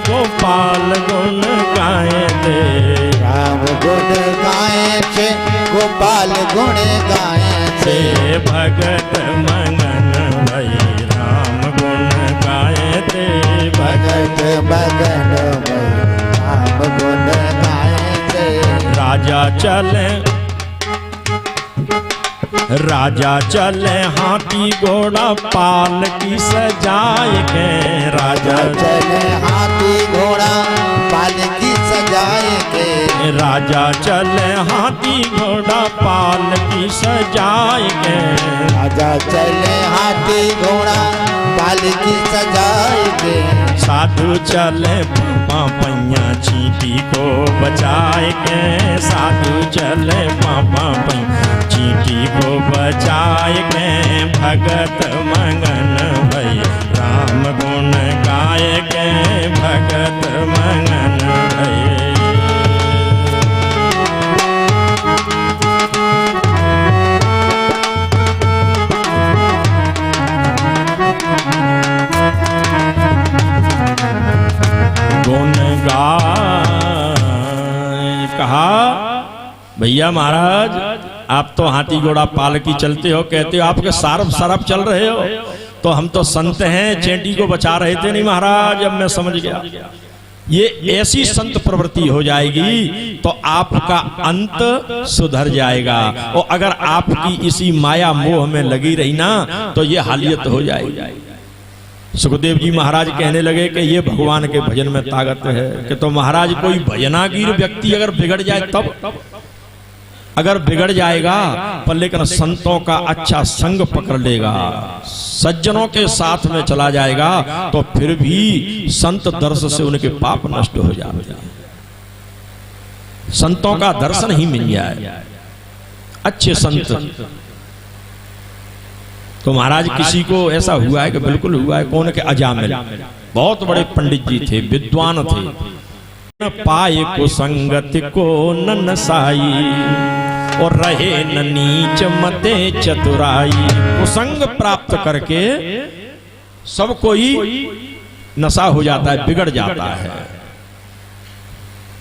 गोपाल गुण गाए थे, राम गुण गाए थे, गोपाल गुण गाए थे, भगत मगन भई राम गुण गाए थे, भगत मगन भई राम गुण गाए थे। राजा चले, राजा चले हाथी घोड़ा पाल की सजाए के, राजा चले हाथी घोड़ा पाल की सजाए के, राजा चले हाथी घोड़ा पाल की सजाए के, राजा चले हाथी घोड़ा पाल की सजाए के, साधु चले पापा पैया चींटी को बचाए के, साधु चले पापा पैया चींटी को बचाए के, भगत मगन भई राम गुण गाए के, भगत मगन भई। गुण गाए, कहा भैया महाराज आप तो हाथी घोड़ा पाल की चलते हो, कहते हो आपके सारब सरब चल रहे हो, तो हम तो संत हैं, चेंटी को बचा रहे थे। नहीं महाराज अब मैं समझ गया, ये ऐसी संत प्रवृत्ति हो जाएगी तो आपका अंत सुधर जाएगा, और अगर आपकी इसी माया मोह में लगी रही ना तो ये हालियत हो जाएगी। सुखदेव जी महाराज कहने लगे कि ये भगवान के भजन में ताकत है कि तो महाराज कोई भजनागीर व्यक्ति अगर बिगड़ जाए तब, अगर बिगड़ जाएगा पर लेकिन संतों का अच्छा संग पकड़ लेगा, सज्जनों के साथ में चला जाएगा तो फिर भी संत दर्शन से उनके पाप नष्ट हो जाते हैं। संतों का दर्शन ही मिल जाए, अच्छे संत। तो महाराज किसी को ऐसा हुआ है कि बिल्कुल हुआ है, कौन के अजामिल बहुत बड़े पंडित जी थे, विद्वान थे, न पाए कुसंगति को न नसाई, और रहे न नीच मते चतुराई। कुसंग प्राप्त करके सब कोई नशा हो जाता है, बिगड़ जाता है।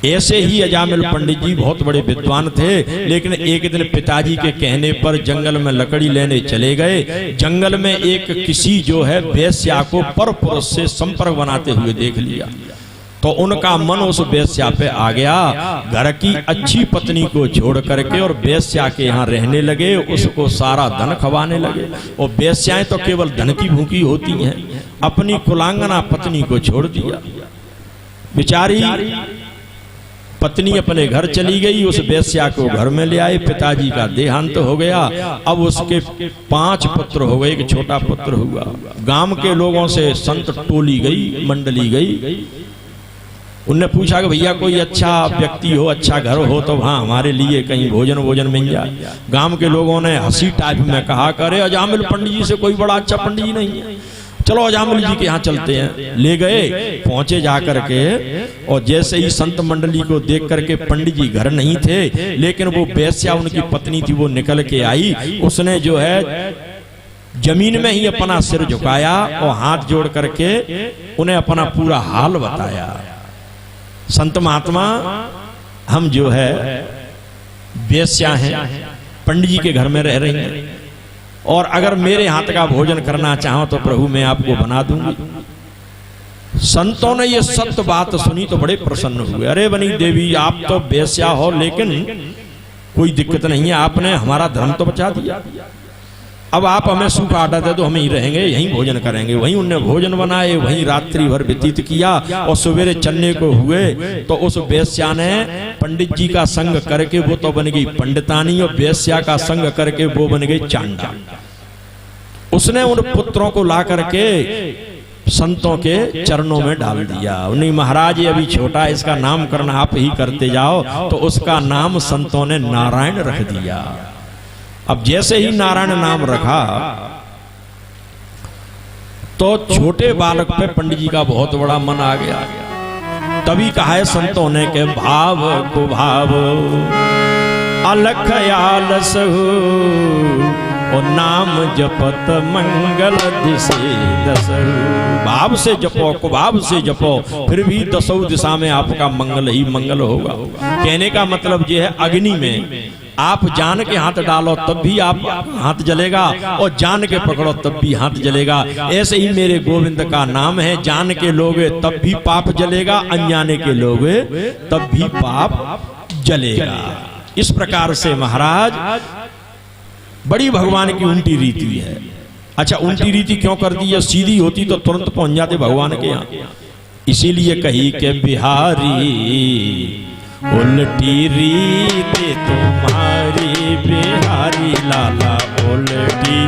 ऐसे ही अजामिल पंडित जी बहुत बड़े विद्वान थे, लेकिन एक दिन पिताजी के कहने पर जंगल में लकड़ी लेने चले गए। जंगल में एक किसी जो है वेश्या को परपुरुष से संपर्क बनाते हुए देख लिया, तो उनका मन उस वेश्या पे आ गया। घर की अच्छी पत्नी को छोड़ करके और वेश्या के यहाँ रहने लगे, उसको सारा धन खवाने लगे। और वेश्याएं तो केवल धन की भूखी होती हैं, अपनी कुलांगना पत्नी को छोड़ दिया। बेचारी पत्नी अपने घर चली गई, उस वेश्या को घर में ले आए। पिताजी का देहांत हो गया। अब उसके 5 पुत्र हो गए, एक छोटा पुत्र हुआ। गांव के लोगों से संत टोली गई, मंडली गई। उनने पूछा कि भैया कोई अच्छा व्यक्ति हो, अच्छा घर हो तो वहाँ हमारे लिए कहीं भोजन वोजन मिल जाए। गांव के लोगों ने हंसी टाइप में कहा, करे अजामिल पंडित जी से कोई बड़ा अच्छा पंडित जी नहीं है, चलो अजामिल जी के यहाँ चलते हैं। ले गए, पहुंचे जा करके, और जैसे ही संत मंडली को देख करके, पंडित जी घर नहीं थे, लेकिन वो वेश्या उनकी पत्नी थी, वो निकल के आई। उसने जो है जमीन में ही अपना सिर झुकाया और हाथ जोड़ करके उन्हें अपना पूरा हाल बताया। संत महात्मा, हम जो है वेश्या हैं, पंडित जी के घर में रह रही हैं, और अगर मेरे हाथ का भोजन करना चाहो तो प्रभु मैं आपको बना दूंगी। संतों ने ये सत्य बात सुनी तो बड़े प्रसन्न हुए। अरे बनी देवी, आप तो वेश्या हो, लेकिन कोई दिक्कत नहीं है, आपने हमारा धर्म तो बचा दिया। अब आप हमें सूखा आटा दे दो, हम यहीं रहेंगे, यहीं भोजन करेंगे। वहीं उनने भोजन बनाए, वहीं रात्रि भर व्यतीत किया और सवेरे चलने को हुए तो उस वेश्या ने पंडित जी का संग करके वो तो बन गई पंडितानी, और वेश्या का संग करके वो बन गई चांडा। उसने उन पुत्रों को ला करके संतों के चरणों में डाल दिया। उन्हीं महाराज ये अभी छोटा, इसका नामकरण आप ही करते जाओ, तो उसका नाम संतों ने नारायण रख दिया। अब जैसे ही नारायण नाम रखा तो छोटे बालक पे पंडित जी का बहुत बड़ा मन आ गया। तभी कहा है संतों ने के भाव को भाव अलख आलस हो, और नाम जपत मंगल दिशे दस। भाव से जपो, कुभाव से जपो, फिर भी दसों दिशा में आपका मंगल ही मंगल होगा। कहने का मतलब यह है अग्नि में आप जान के हाथ डालो तब भी आप हाथ जलेगा, और जान के पकड़ो तब भी हाथ जलेगा। ऐसे ही मेरे गोविंद का नाम है, जान के लोगे तब भी पाप जलेगा, अनजाने के लोगे तब भी पाप जलेगा। इस प्रकार से महाराज बड़ी भगवान की उल्टी रीति है। अच्छा, उल्टी रीति क्यों कर दी है? सीधी होती तो तुरंत पहुंच जाते भगवान के यहाँ। इसीलिए कही के बिहारी उल्टी रीति तुम्हारी, बिहारी लाला उल्टी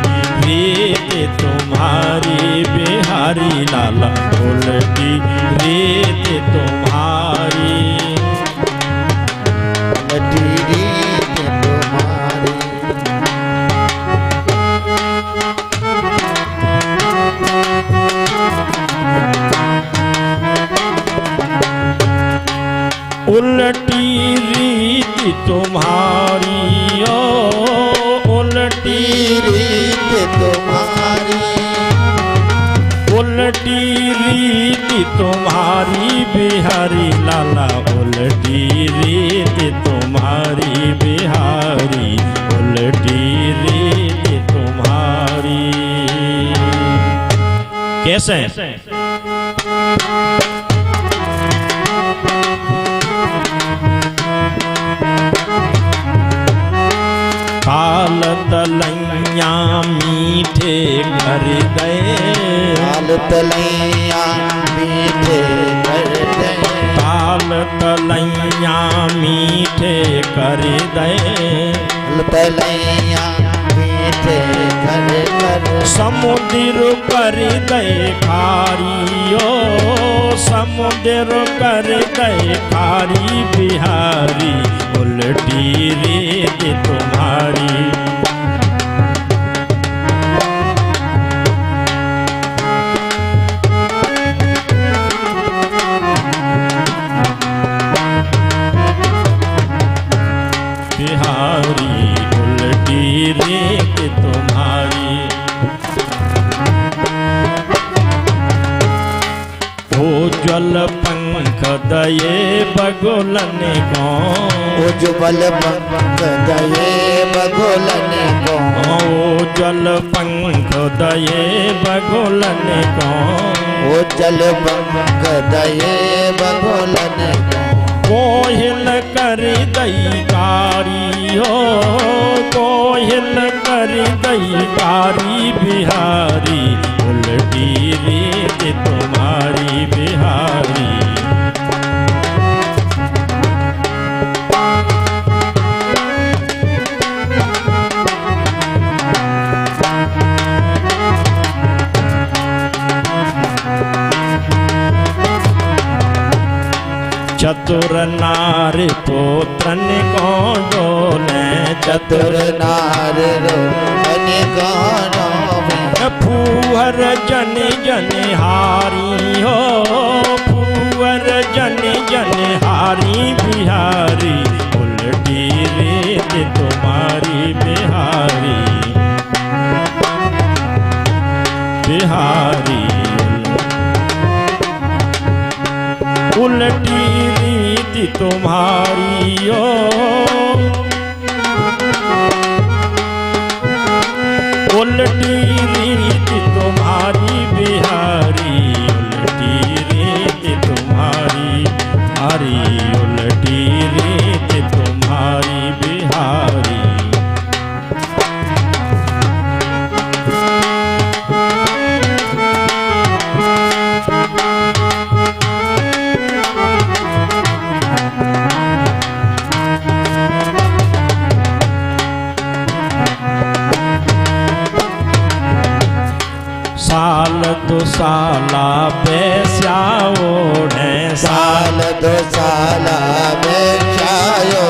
रीति तुम्हारी, बिहारी लाला उल्टी रीति तुम्हारी, उल्टी रीति तुम्हारी। उल्टी रीति तुम्हारी, ओ उल्टी रीति तुम्हारी, उल्टी रीति तुम्हारी, बिहारी लाला उल्टी रीति तुम्हारी, बिहारी उल्टी रीति तुम्हारी। कैसे? काल तलैया मीठे कर दे, काल तलैया मीठे कर दे, काल तलैया मीठे कर दे, तलैया मीठे कर कर। समुद्र कर दे खारियो, समुद्र कर दे खारी, बिहारी उल्टी रीति तुम्हारी। बिहारी उल्टी रीति तुम्हारी। ओ जल पंख दये बगुलन को, उज्ज्वल पंख दये बगुलन को, ओ जल पंख दये बगुलन को, उज्ज्वल पंख दये बगुलन को। कोहिल कर दई कारी हो, कोहिल कर दई कारी, बिहारी उल्टी रीति तुम्हारी, बिहारी। चतुर नार पुत्रन को डोले, चतुर नार अनिकानों में। फूहर जन जन हारी हो, फूहर जन जन हारी, बिहारी उल्टी रीति तुम्हारी, बिहारी बिहारी उल्टी रीति तुम्हारी। ओ उल्टी रीति तुम्हारी, बिहारी उल्टी रीति तुम्हारी, हरी उल्टी रीति साला बेस्या ओढ़े साल दो साला बेचायो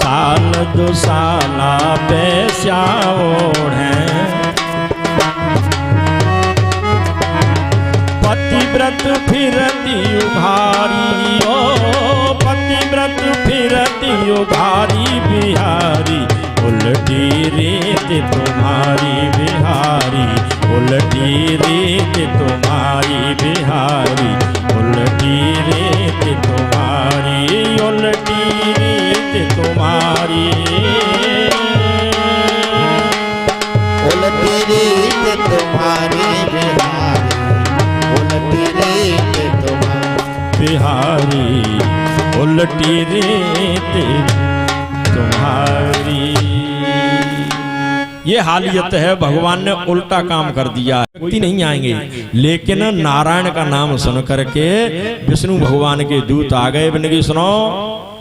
साल दो साला बेस्या ओढ़े पतिव्रत फिरती उघारी ओ पतिव्रत फिरती उघारी बिहारी उल्टी रीत तुम्हारी बिहारी उल्टी रीत तुम्हारी बिहारी उल्टी रीत तुम्हारी उल्टी रीत तुम्हारी उल्टी रीत तुम्हारी बिहारी उल्टी रीत तुम्हारी बिहारी उल्टी रीत तुम्हारी। ये हालियत है, भगवान ने उल्टा काम कर दिया। व्यक्ति नहीं आएंगे, लेकिन नारायण का नाम सुन करके विष्णु भगवान के दूत आ गए। बन की सुनो,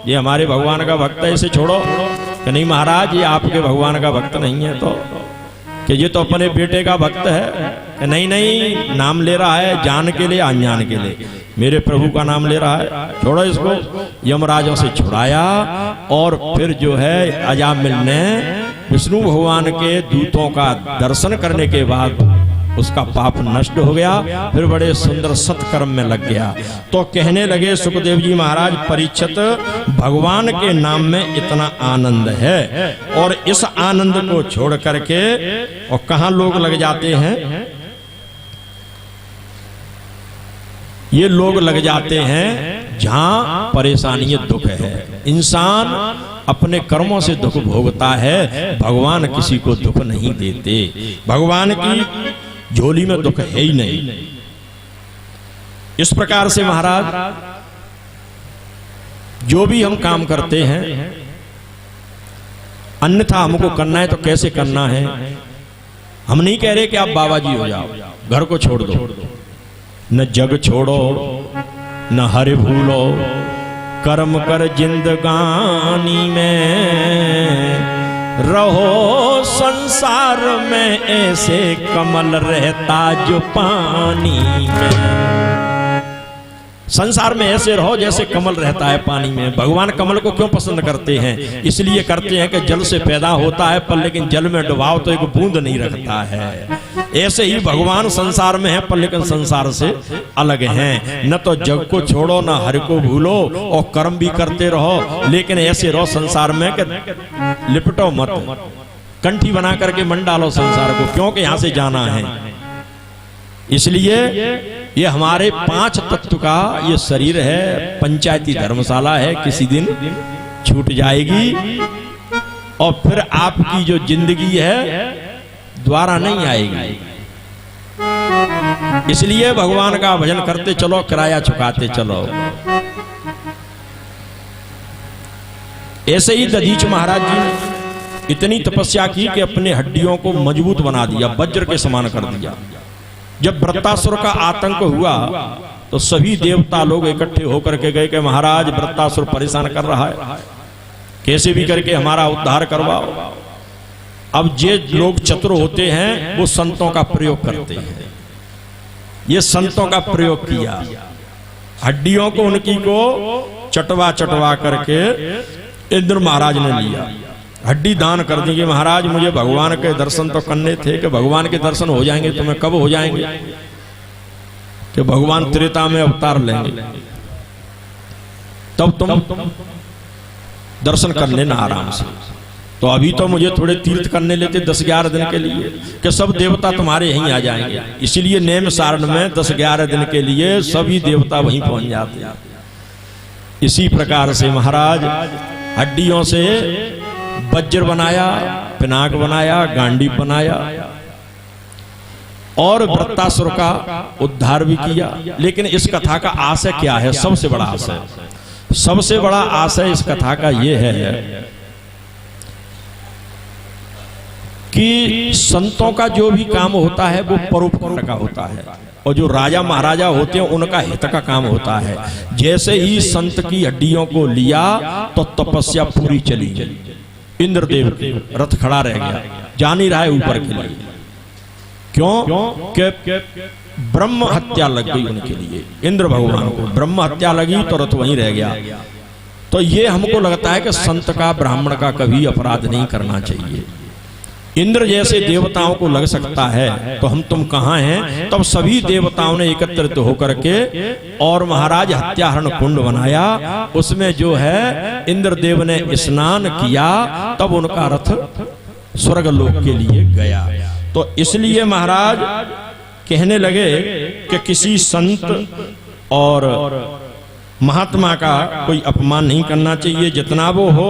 ये हमारे भगवान का भक्त है, इसे छोड़ो। कि नहीं महाराज, ये आपके भगवान का भक्त नहीं है। तो कि ये तो अपने बेटे का भक्त है। कि नहीं नहीं, नाम ले रहा है जान के लिए अनजान के लिए, मेरे प्रभु का नाम ले रहा है, छोड़ो इसको। यमराजों से छुड़ाया और फिर जो है अजामिल ने विष्णु भगवान के दूतों का दर्शन करने के बाद उसका पाप नष्ट हो गया, फिर बड़े सुंदर सत्कर्म में लग गया। तो कहने लगे सुखदेव जी महाराज, परीक्षित भगवान के नाम में इतना आनंद है और इस आनंद को छोड़ करके और कहां लोग लग जाते हैं, ये लोग लग जाते हैं जहां परेशानी दुख है। इंसान अपने कर्मों से दुख भोगता है, भगवान किसी को दुख नहीं देते। भगवान की झोली में दुख है ही नहीं। इस प्रकार से महाराज, जो भी हम काम करते हैं, अन्यथा हमको करना है तो कैसे करना है। हम नहीं कह रहे कि आप बाबा जी हो जाओ, घर को छोड़ दो, न जग छोड़ो न हरि भूलो, कर्म कर जिंदगानी में रहो संसार में ऐसे कमल रहता जो पानी में। संसार में ऐसे रहो जैसे कमल रहता है पानी में। भगवान कमल को क्यों पसंद करते हैं? इसलिए करते हैं कि जल से पैदा होता है, पर लेकिन जल में डुबाओ तो एक बूंद नहीं रखता है। ऐसे ही भगवान संसार में है, पर लेकिन संसार से अलग हैं। न तो जग को छोड़ो न हरि को भूलो और कर्म भी करते रहो, लेकिन ऐसे रहो संसार में कि लिपटो मत, कंठी बना करके मन डालो संसार को, क्योंकि यहां से जाना है। इसलिए ये हमारे 5 तत्व का ये शरीर है, पंचायती धर्मशाला है, किसी दिन छूट जाएगी और फिर आपकी जो जिंदगी है दोबारा नहीं आएगी। इसलिए भगवान का भजन करते चलो, किराया चुकाते चलो। ऐसे ही दधीच महाराज जी ने इतनी तपस्या की कि अपने हड्डियों को मजबूत बना दिया, वज्र के समान कर दिया। जब वृत्तासुर का आतंक हुआ तो सभी देवता लोग इकट्ठे होकर के गए कि महाराज वृत्तासुर परेशान कर रहा है, कैसे भी करके हमारा उद्धार करवाओ। अब जे लोग चतुर होते हैं वो संतों का प्रयोग करते हैं। ये संतों का प्रयोग किया, हड्डियों को उनकी को चटवा चटवा करके इंद्र महाराज ने लिया, हड्डी दान कर दी कि महाराज मुझे भगवान के दर्शन तो करने थे। कि भगवान के दर्शन हो जाएंगे, तुम्हें कब हो जाएंगे? कि भगवान त्रेता में अवतार लेंगे, तब तुम दर्शन कर लेना आराम से। तो अभी तो मुझे थोड़े तीर्थ करने लेते 10-11 दिन के लिए, कि सब देवता तुम्हारे यहीं आ जाएंगे। इसीलिए नेम सारण में 10-11 दिन के लिए सभी देवता वहीं पहुंच जाते हैं। इसी प्रकार से महाराज हड्डियों से वज्र बनाया, पिनाक बनाया, गांडी बनाया और वृत्तासुर का उद्धार भी किया। लेकिन इस कथा का आशय क्या है? सबसे बड़ा आशय, सबसे बड़ा आशय इस कथा का यह है कि संतों का जो भी काम होता है वो परोपकार का होता है, और जो राजा महाराजा होते हैं उनका हित का काम होता है। जैसे ही संत की हड्डियों को लिया तो तपस्या पूरी चली। इंद्रदेव रथ खड़ा रह गया, जा नहीं रहा है ऊपर के लिए, क्यों कि ब्रह्म हत्या लग गई उनके लिए, इंद्र भगवान को ब्रह्म हत्या लगी तो रथ वहीं रह गया। तो ये हमको लगता है कि संत का ब्राह्मण का कभी अपराध नहीं करना चाहिए। इंद्र जैसे देवताओं को लग सकता है तो हम तुम कहाँ हैं? तब सभी देवताओं ने एकत्रित होकर के और महाराज हत्याहरण कुंड बनाया, उसमें जो है इंद्रदेव ने स्नान किया, तब उनका रथ स्वर्गलोक के लिए गया। तो इसलिए महाराज कहने लगे कि किसी संत और महात्मा का कोई अपमान नहीं करना चाहिए, जितना वो हो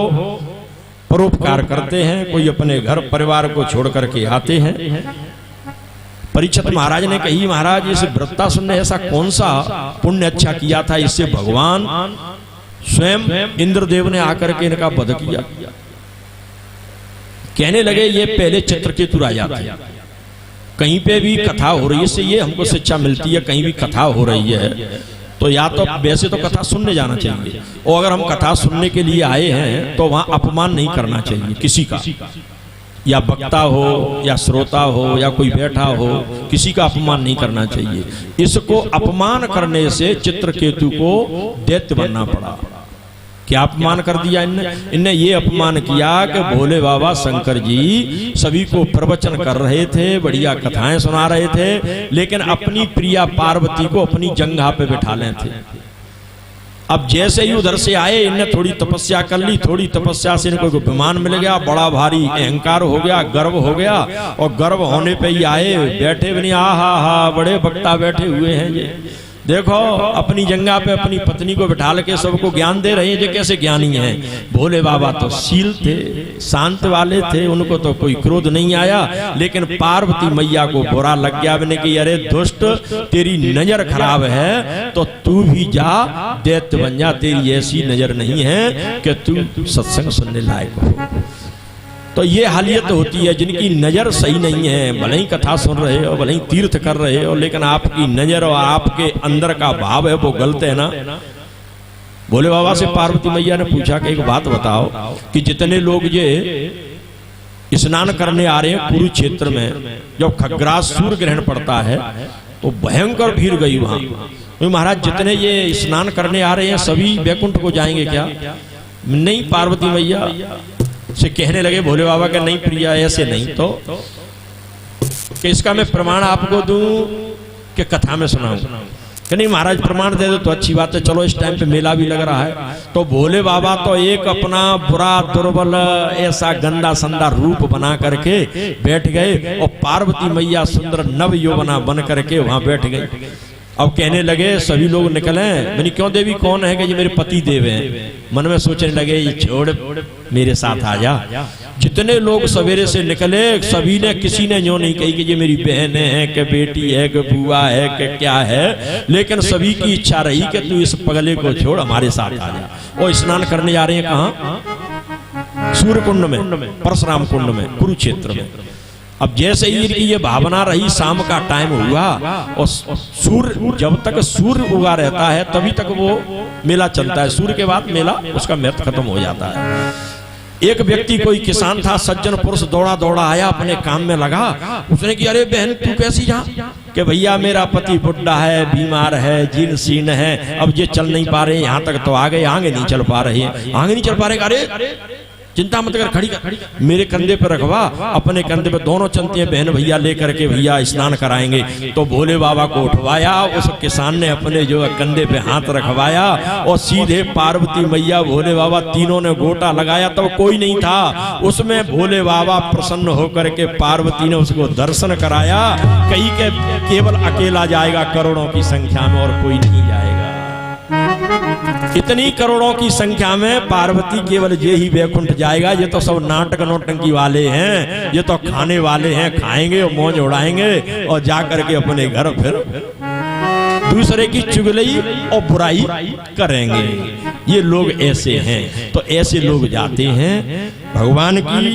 परोपकार करते हैं। कोई अपने घर परिवार को छोड़ करके आते हैं। परीक्षित महाराज ने कही, महाराज इस वृत्तासुर ने ऐसा कौन सा पुण्य अच्छा किया था, इससे भगवान स्वयं इंद्रदेव ने आकर के इनका वध किया। कहने लगे ये पहले चित्रकेतु राजा थे। कहीं पे भी कथा हो रही है, इससे ये हमको शिक्षा मिलती है, कहीं भी कथा हो रही है तो या तो वैसे तो कथा सुनने जाना चाहिए, और अगर हम कथा सुनने के लिए आए हैं तो वहां अपमान नहीं करना चाहिए किसी का, या वक्ता हो या श्रोता हो या कोई बैठा हो, किसी का अपमान नहीं करना चाहिए। इसको अपमान करने से चित्रकेतु को दैत्य बनना पड़ा। क्या अपमान कर दिया इनने ये अपमान किया कि भोले बाबा शंकर जी सभी को प्रवचन कर रहे थे, बढ़िया कथाएं सुना रहे थे, लेकिन अपनी प्रिया पार्वती को अपनी जंघा पे बिठा ले थे। अब जैसे ही उधर से आए, इनने थोड़ी तपस्या कर ली, थोड़ी तपस्या से इनको विमान मिल गया, बड़ा भारी अहंकार हो गया, गर्व हो गया, और गर्व होने पे ही आए, बैठे भी नहीं, हा बड़े वक्ता बैठे हुए हैं ये, देखो अपनी जंगा पे अपनी पत्नी को बिठा के सबको ज्ञान दे रहे हैं, जो कैसे ज्ञानी हैं। भोले बाबा तो शील थे, शांत वाले थे, उनको तो कोई क्रोध नहीं आया, लेकिन पार्वती मैया को बुरा लग गया। मैंने कि अरे दुष्ट, तेरी नजर खराब है तो तू भी जा दैत्य बन जा, तेरी ऐसी नजर नहीं है कि तू सत्संग सुनने लायक हो। तो ये हालियत होती है जिनकी नजर सही नहीं है, भले ही कथा सुन रहे हो, भले ही तीर्थ कर रहे हो, लेकिन आपकी नजर और आपके अंदर का भाव है वो गलत है ना। भोले बाबा से पार्वती मैया ने पूछा कि एक बात बताओ कि जितने लोग ये स्नान करने आ रहे हैं कुरुक्षेत्र में, जब खग्रास सूर्य ग्रहण पड़ता है तो भयंकर भीड़ गई वहां। तो महाराज जितने ये स्नान करने आ रहे हैं सभी वैकुंठ को जाएंगे क्या? नहीं, पार्वती मैया से कहने लगे भोले बाबा का नहीं प्रिया, ऐसे नहीं तो कि इसका मैं प्रमाण आपको दूं कि कथा में सुनाऊं? कि नहीं महाराज प्रमाण दे दो तो अच्छी बात है, चलो इस टाइम पे मेला भी लग रहा है। तो भोले बाबा तो एक अपना बुरा दुर्बल ऐसा गंदा संदा रूप बना करके बैठ गए, और पार्वती मैया सुंदर नव यौवना बन करके वहां बैठ गई। अब कहने लगे सभी लोग निकले, मैंने क्यों देवी कौन है? कि ये मेरे पति देव हैं। मन में सोचने लगे ये छोड़ मेरे साथ आ जा। जितने लोग सवेरे से निकले सभी ने, किसी ने यूं नहीं कही कि ये मेरी बहन है कि बेटी है कि बुआ है कि क्या है, लेकिन सभी की इच्छा रही कि तू इस पगले को छोड़ हमारे साथ आ जा। और स्नान करने जा रहे हैं कहाँ? सूर्य कुंड में, परशुराम कुंड में, कुरुक्षेत्र में। अब जैसे ही ये भावना रही, शाम का टाइम हुआ और सूर्य, जब तक सूर्य उगा रहता है तभी तक वो मेला चलता है, सूर्य के बाद मेला उसका महत्व खत्म हो जाता है। एक व्यक्ति कोई किसान था, सज्जन पुरुष दौड़ा दौड़ा आया, अपने काम में लगा। उसने कि अरे बहन तू कैसी जा? कि भैया मेरा पति बुढ़ा है, बीमार है, जीर्ण शीर्ण है, अब ये चल नहीं पा रहे, यहाँ तक तो आ गए, आगे नहीं चल पा रहे हैं, आगे नहीं चल पा रहे। अरे चिंता मत कर, खड़ी कर, मेरे कंधे पे रखवा। अपने कंधे पे दोनों चलते हैं बहन भैया लेकर के, भैया स्नान कराएंगे। तो भोले बाबा को उठवाया, उस किसान ने अपने जो कंधे पे हाथ रखवाया और सीधे पार्वती मैया भोले बाबा तीनों ने गोटा लगाया। तब कोई नहीं था उसमें, भोले बाबा प्रसन्न होकर के पार्वती ने उसको दर्शन कराया। कहीं के केवल अकेला जाएगा करोड़ों की संख्या में और कोई नहीं जाएगा। इतनी करोड़ों की संख्या में पार्वती केवल ये ही वैकुंठ जाएगा। ये तो सब नाटक नौटंकी वाले हैं, ये तो खाने वाले हैं, खाएंगे और मौज उड़ाएंगे और जाकर के अपने घर फिर दूसरे की चुगली और बुराई करेंगे। ये लोग ऐसे हैं। तो ऐसे लोग जाते हैं। भगवान की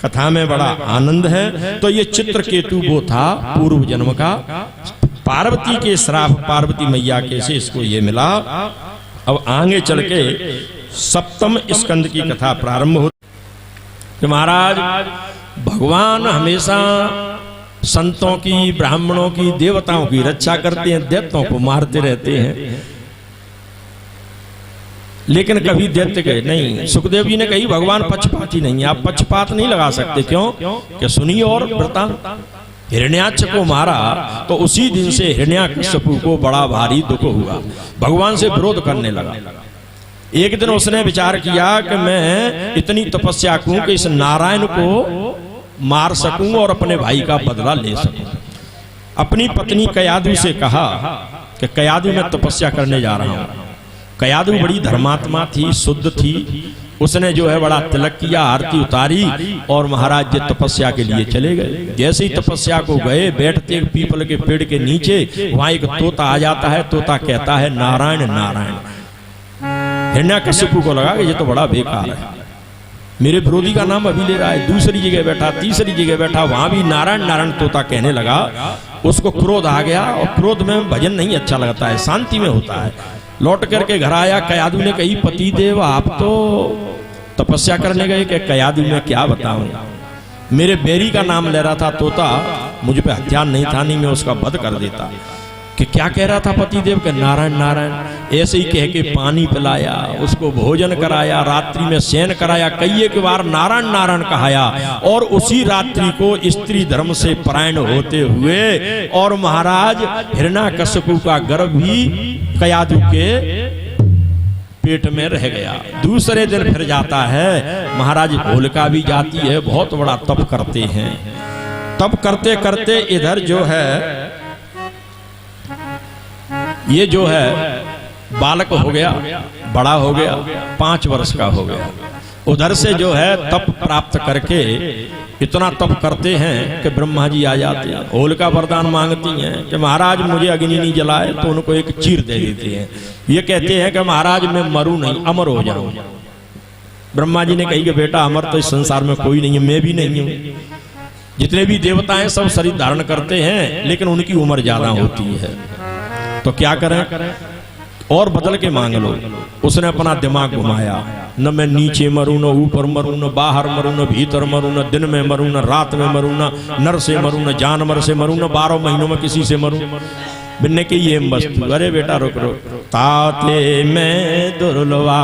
कथा में बड़ा आनंद है। तो ये चित्रकेतु वो था पूर्व जन्म का, पार्वती के श्राप, पार्वती मैया के से इसको ये मिला। अब आगे चल के सप्तम स्कंद की कथा प्रारंभ होती। महाराज भगवान हमेशा संतों की, ब्राह्मणों की, देवताओं की रक्षा करते हैं, दैत्यों को मारते रहते हैं। लेकिन कभी दैत्य के नहीं। सुखदेव जी ने कही भगवान पक्षपाती नहीं है, आप पक्षपात नहीं लगा सकते। क्यों? कि सुनिए और वृतांत। हिरण्याक्ष को मारा तो उसी दिन से हिरण्याकश्यपु को बड़ा भारी दुख हुआ, भगवान से विरोध करने लगा। एक दिन उसने विचार किया कि मैं इतनी तपस्या करूं कि इस नारायण को मार सकूं और अपने भाई का बदला ले सकूं। अपनी पत्नी कयादु से कहा कि कयादु मैं तपस्या करने जा रहा हूं। कयादु बड़ी धर्मात्मा थी, शुद्ध थी। उसने जो है बड़ा तिलक किया, आरती उतारी और महाराज जी तपस्या के लिए चले गए। जैसे ही तपस्या को गए, बैठते पीपल के पेड़ के नीचे, वहां एक तोता आ जाता है। तोता कहता है नारायण नारायण। हिरण्याकश्यपु को लगा कि ये तो बड़ा बेकार है, मेरे विरोधी का नाम अभी ले रहा है। दूसरी जगह बैठा, तीसरी जगह बैठा, वहां भी नारायण नारायण तोता कहने लगा। उसको क्रोध आ गया और क्रोध में भजन नहीं अच्छा लगता है, शांति में होता है। लौट करके घर आया। कयादु ने कही पति देव आप तो तपस्या करने गए। कि कयादु में क्या बताऊं, मेरे बैरी का नाम ले रहा था तोता, मुझ पे हथियार नहीं था, नहीं मैं उसका वध कर देता। कि क्या कह रहा था पति देव के नारायण नारायण। ऐसे ही कह के पानी पिलाया, उसको भोजन कराया, रात्रि में शयन कराया, कई एक बार नारायण नारायण कहाया। और उसी रात्रि को स्त्री धर्म से परायण होते हुए और महाराज हिरण्याकश्यपु का गर्भ भी कयादु के पेट में रह गया। दूसरे दिन फिर जाता है, महाराज होलिका भी जाती है, बहुत बड़ा तप करते हैं। तप करते करते इधर जो है ये जो है बालक हो गया, बड़ा हो गया, 5 वर्ष का हो गया। उधर से जो है तप प्राप्त करके इतना तप करते हैं कि ब्रह्मा जी आ जाते हैं। होलिका वरदान मांगती हैं कि महाराज मुझे अग्नि नहीं जलाए, तो उनको एक चीर दे देते हैं। ये कहते हैं कि महाराज मैं मरूं नहीं, अमर हो जाऊं। ब्रह्मा जी ने कही कि बेटा अमर तो इस संसार में कोई नहीं है, मैं भी नहीं हूं। जितने भी देवता हैं सब शरीर धारण करते हैं, लेकिन उनकी उम्र ज्यादा होती है। तो क्या करें, और बदल के मांग लो। उसने अपना दिमाग घुमाया, न मैं नीचे मरूं, न ऊपर मरूं, न बाहर मरूं, न भीतर मरूं, न दिन में मरूं, न रात में मरूं, न नर से मरूं, न जानवर से मरूं, न 12 महीनों में किसी से मरूं। बिन्ने की ये मस्त। अरे बेटा रुक रो। ताते मैं दुर्लभा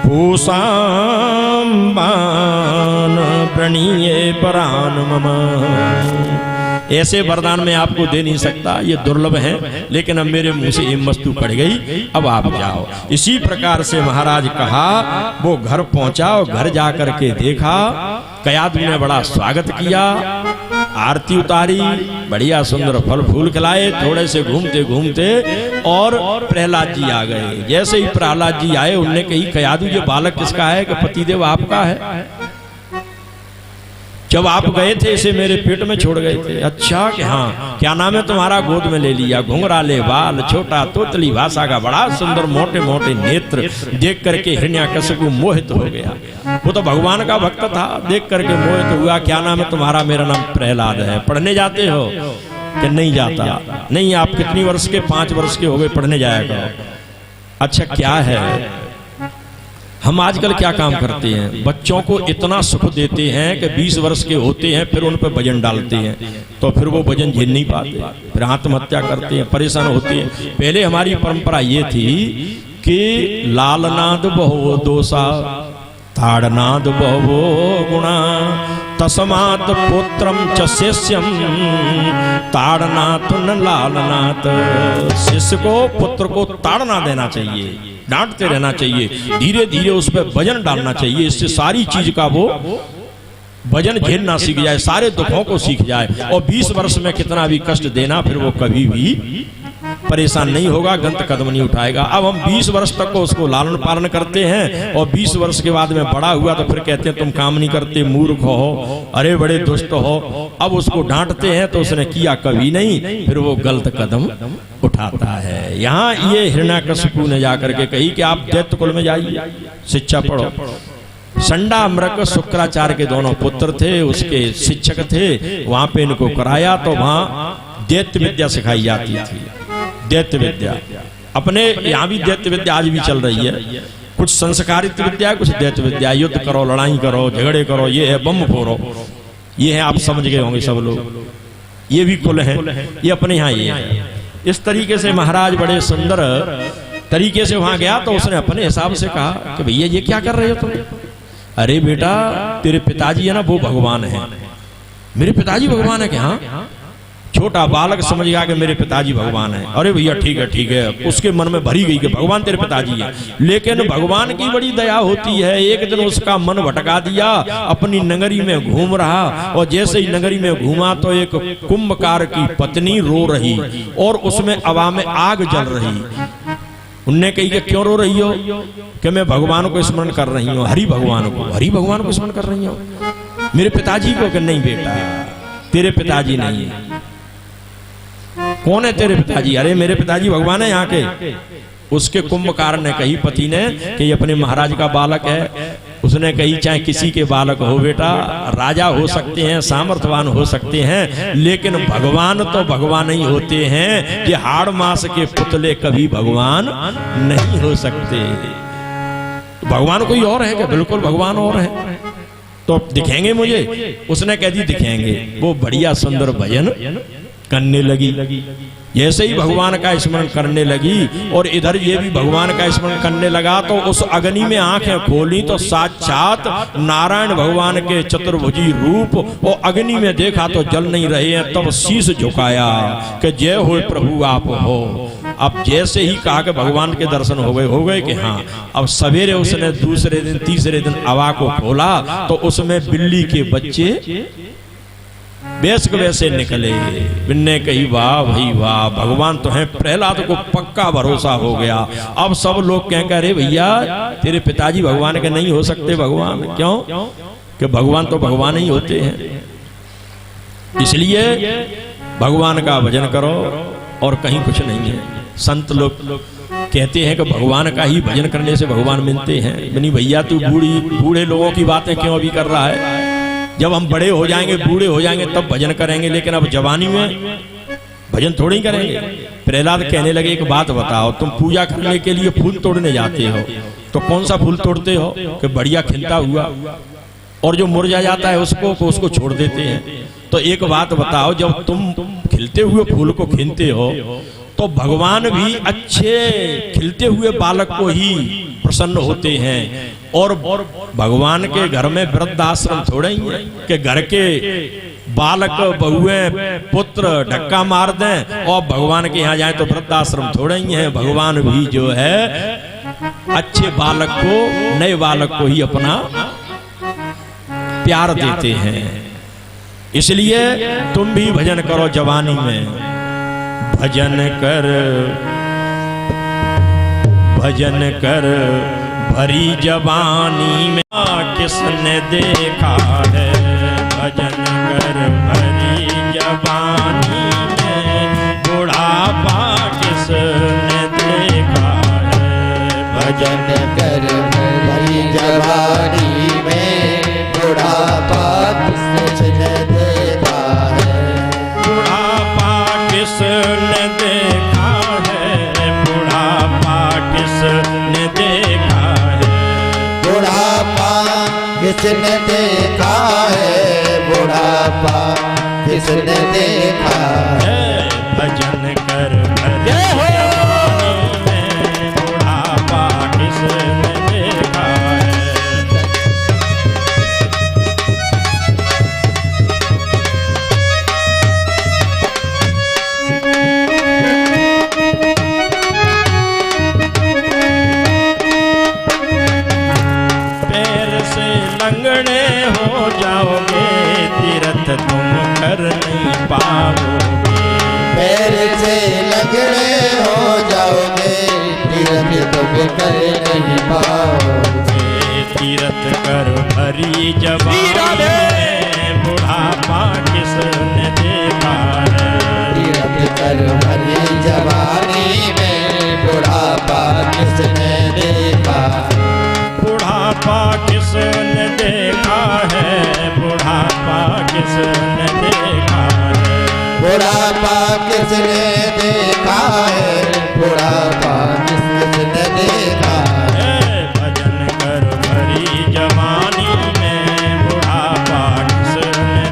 पूषाम बान प्रणीये परान मम। ऐसे वरदान मैं आपको दे नहीं सकता, ये दुर्लभ है, लेकिन अब मेरे मुंह से ये वस्तु पड़ गई, अब आप जाओ। इसी प्रकार से महाराज कहा, वो घर पहुंचा और घर जाकर के देखा, कयादु ने बड़ा स्वागत किया, आरती उतारी, बढ़िया सुंदर फल फूल खिलाए। थोड़े से घूमते घूमते और प्रहलाद जी आ गए। जैसे ही प्रहलाद जी आए, उनने कही कयादु ये बालक किसका है? कि पतिदेव आपका है, जब आप गए थे इसे मेरे पेट में छोड़ गए थे। अच्छा कि हाँ, क्या नाम है तुम्हारा? गोद में ले लिया। घुंघराले बाल, छोटा तोतली भाषा का, बड़ा सुंदर मोटे मोटे नेत्र। देख करके हिरण्याकश्यपु मोहित हो गया। वो तो भगवान का भक्त था, देख करके मोहित हुआ। क्या नाम है तुम्हारा? मेरा नाम प्रहलाद है। पढ़ने जाते हो? कि नहीं जाता। नहीं, आप कितनी वर्ष के? 5 वर्ष के हो गए, पढ़ने जाया करो। अच्छा क्या है, हम आजकल क्या काम करते हैं, बच्चों को इतना सुख देते हैं कि 20 वर्ष के होते हैं, फिर उन पर वजन डालते हैं, तो फिर वो वजन झेल नहीं पाते, फिर आत्महत्या करते हैं, परेशान होते हैं। पहले हमारी परंपरा ये थी कि लालनाद बहु दोषा, ताड़नाद बहु गुणा, तस्मात् पुत्रम च शिष्यम ताड़नाथ न लालनाथ। शिष्य को, पुत्र को ताड़ना देना चाहिए, डांटते रहना चाहिए, धीरे धीरे उस पर वजन डालना चाहिए। इससे सारी चीज का वो वजन झेलना सीख जाए, सारे दुखों को सीख जाए। और 20 वर्ष में कितना भी कष्ट देना, फिर वो कभी भी परेशान नहीं होगा, गलत कदम नहीं उठाएगा। अब हम 20 वर्ष तक को उसको लालन पालन करते हैं, और 20 वर्ष के बाद में बड़ा हुआ तो फिर कहते हैं तुम काम नहीं करते, मूर्ख हो, अरे बड़े दुष्ट हो। अब उसको डांटते हैं तो उसने किया कभी नहीं, फिर वो गलत कदम उठाता है। यहाँ ये हिरण्याकश्यपु ने जाकर के कही कि आप दैत्य कुल में जाइए, शिक्षा पढ़ो। संडामृक शुक्राचार्य के दोनों पुत्र थे, उसके शिक्षक थे, वहां पे इनको कराया। तो वहां दैत्य विद्या सिखाई जाती थी। दैत्य विद्या अपने यहाँ भी दैत्य विद्या आज भी चल रही है। कुछ संस्कारित विद्या है, कुछ दैत्य विद्या। युद्ध करो, लड़ाई करो, झगड़े करो, ये है बम फोड़ो, ये है, आप समझ गए होंगे सब लोग, ये भी कुल है, ये अपने यहाँ ये है। इस तरीके से महाराज बड़े सुंदर तरीके से वहां गया तो उसने अपने हिसाब से कहा कि भैया ये क्या कर रहे हो तुम? अरे बेटा तेरे पिताजी है ना वो भगवान है। मेरे पिताजी भगवान है? कि हाँ। छोटा बालक समझ गया कि मेरे पिताजी भगवान है। अरे भैया ठीक है ठीक है। उसके मन में भरी गई कि भगवान तेरे पिताजी है। लेकिन भगवान की बड़ी दया होती है, एक दिन उसका मन भटका दिया, अपनी नगरी में घूम रहा और जैसे ही नगरी में घूमा तो एक कुंभकार की पत्नी रो रही और उसमें हवा में आग जल रही। उनने कही कि क्यों रो रही हो? कि मैं भगवान को स्मरण कर रही हूँ, हरि भगवान को स्मरण कर रही हूँ। मेरे पिताजी को? कि नहीं बेटा तेरे पिताजी नहीं है। कौन है तेरे पिताजी? अरे मेरे पिताजी भगवान है यहाँ के। उसके कुंभकार ने कही पति ने कि ये अपने महाराज का बालक है। उसने कही चाहे किसी के बालक हो बेटा, राजा हो सकते हैं, सामर्थ्यवान हो सकते हैं, लेकिन भगवान तो भगवान ही होते हैं। ये हाड़ मास के पुतले कभी भगवान नहीं हो सकते। भगवान कोई और है क्या? बिल्कुल भगवान और है। तो दिखेंगे मुझे? उसने कह दी दिखेंगे। वो बढ़िया सुंदर भजन करने लगी। जैसे ही भगवान का स्मरण करने लगी और इधर ये भी भगवान का स्मरण करने लगा तो उस अग्नि में आंखें खोली तो साक्षात नारायण भगवान के चतुर्भुजी रूप, और अग्नि में देखा तो जल नहीं रहे हैं। तब शीश झुकाया कि जय हो प्रभु आप हो। अब जैसे ही कहा कि भगवान के दर्शन हो गए कि हाँ। अब सवेरे उसने दूसरे दिन तीसरे दिन हवा को खोला तो उसमें बिल्ली के बच्चे वैसे निकले। बिन्ने कही वाह भाई वाह, भगवान तो है। प्रहलाद को पक्का भरोसा हो गया। अब सब लोग कहें अरे भैया तेरे पिताजी भगवान के नहीं हो सकते। भगवान क्यों? कि भगवान तो भगवान ही होते हैं। इसलिए भगवान का भजन करो और कहीं कुछ नहीं है। संत लोग कहते हैं कि भगवान का ही भजन करने से भगवान मिलते हैं। नहीं भैया तू बूढ़े लोगों की बातें क्यों अभी कर रहा है? जब हम बड़े हो जाएंगे, बूढ़े हो जाएंगे तब भजन करेंगे, लेकिन अब जवानी में भजन थोड़ी करेंगे। प्रहलाद कहने लगे एक बात बताओ, तुम पूजा करने के लिए फूल तोड़ने जाते हो तो कौन सा फूल तोड़ते हो? कि बढ़िया खिलता हुआ, और जो मुरझा जाता है उसको छोड़ देते हैं। तो एक बात बताओ, जब तुम खिलते हुए फूल को खींचते हो तो भगवान भी अच्छे खिलते हुए बालक को ही प्रसन्न होते हैं। और भगवान के घर में वृद्धाश्रम थोड़े ही है कि घर के बालक बहुएं पुत्र धक्का मार दें और भगवान के यहाँ जाए तो वृद्धाश्रम थोड़े ही है। भगवान भी जो है अच्छे बालक को, नए बालक को ही अपना प्यार देते हैं। इसलिए तुम भी भजन करो जवानी में। भजन कर भरी जवानी में किसने देखा है। भजन कर भरी जवानी में बुढ़ापा किसने देखा है। भजन कर भरी जवानी में बुढ़ापा किसने देखा है। बुढ़ापा किसने देखा है। बुढ़ापा किसने देखा है। बुढ़ापा किसने देखा है। बुढ़ापा किसने देखा है। भजन कर भरी जवानी में बुढ़ापा किसने देखा है। लंगड़े हो जाओगे तीर्थ तुम कर नहीं पाओगे। पैर से लंगड़े हो जाओगे तीर्थ तुम कर नहीं पाओगे। तीर्थ कर भरी जवानी में बुढ़ापा किसने देखा है। तीर्थ कर भरी जवानी में बुढ़ापा किसने देखा। बुढ़ापा किसने देखा है। बुढ़ापा किसने देखा है। बुढ़ापा किसने देखा है। बुढ़ापा किसने देखा है। भजन कर भरी जवानी में बुढ़ापा किसने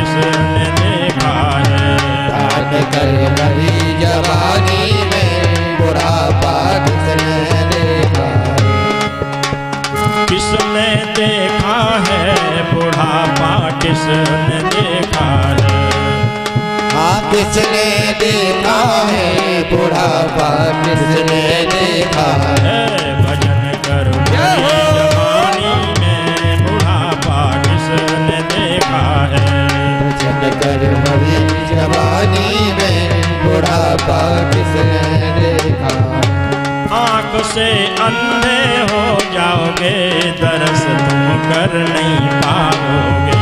किसने देखा है। दान कर भरी जवानी में बुढ़ापा किसने देखा है। किसने देखा है बुढ़ापा किसने देखा है। हाँ किसने देखा है बुढ़ापा किसने देखा है। भजन कर भरी जवानी में बुढ़ापा किसने देखा है। भजन कर भरी जवानी में बुढ़ापा किसने देखा। आँख से अंधे हो जाओगे दर्श तुम कर नहीं पाओगे।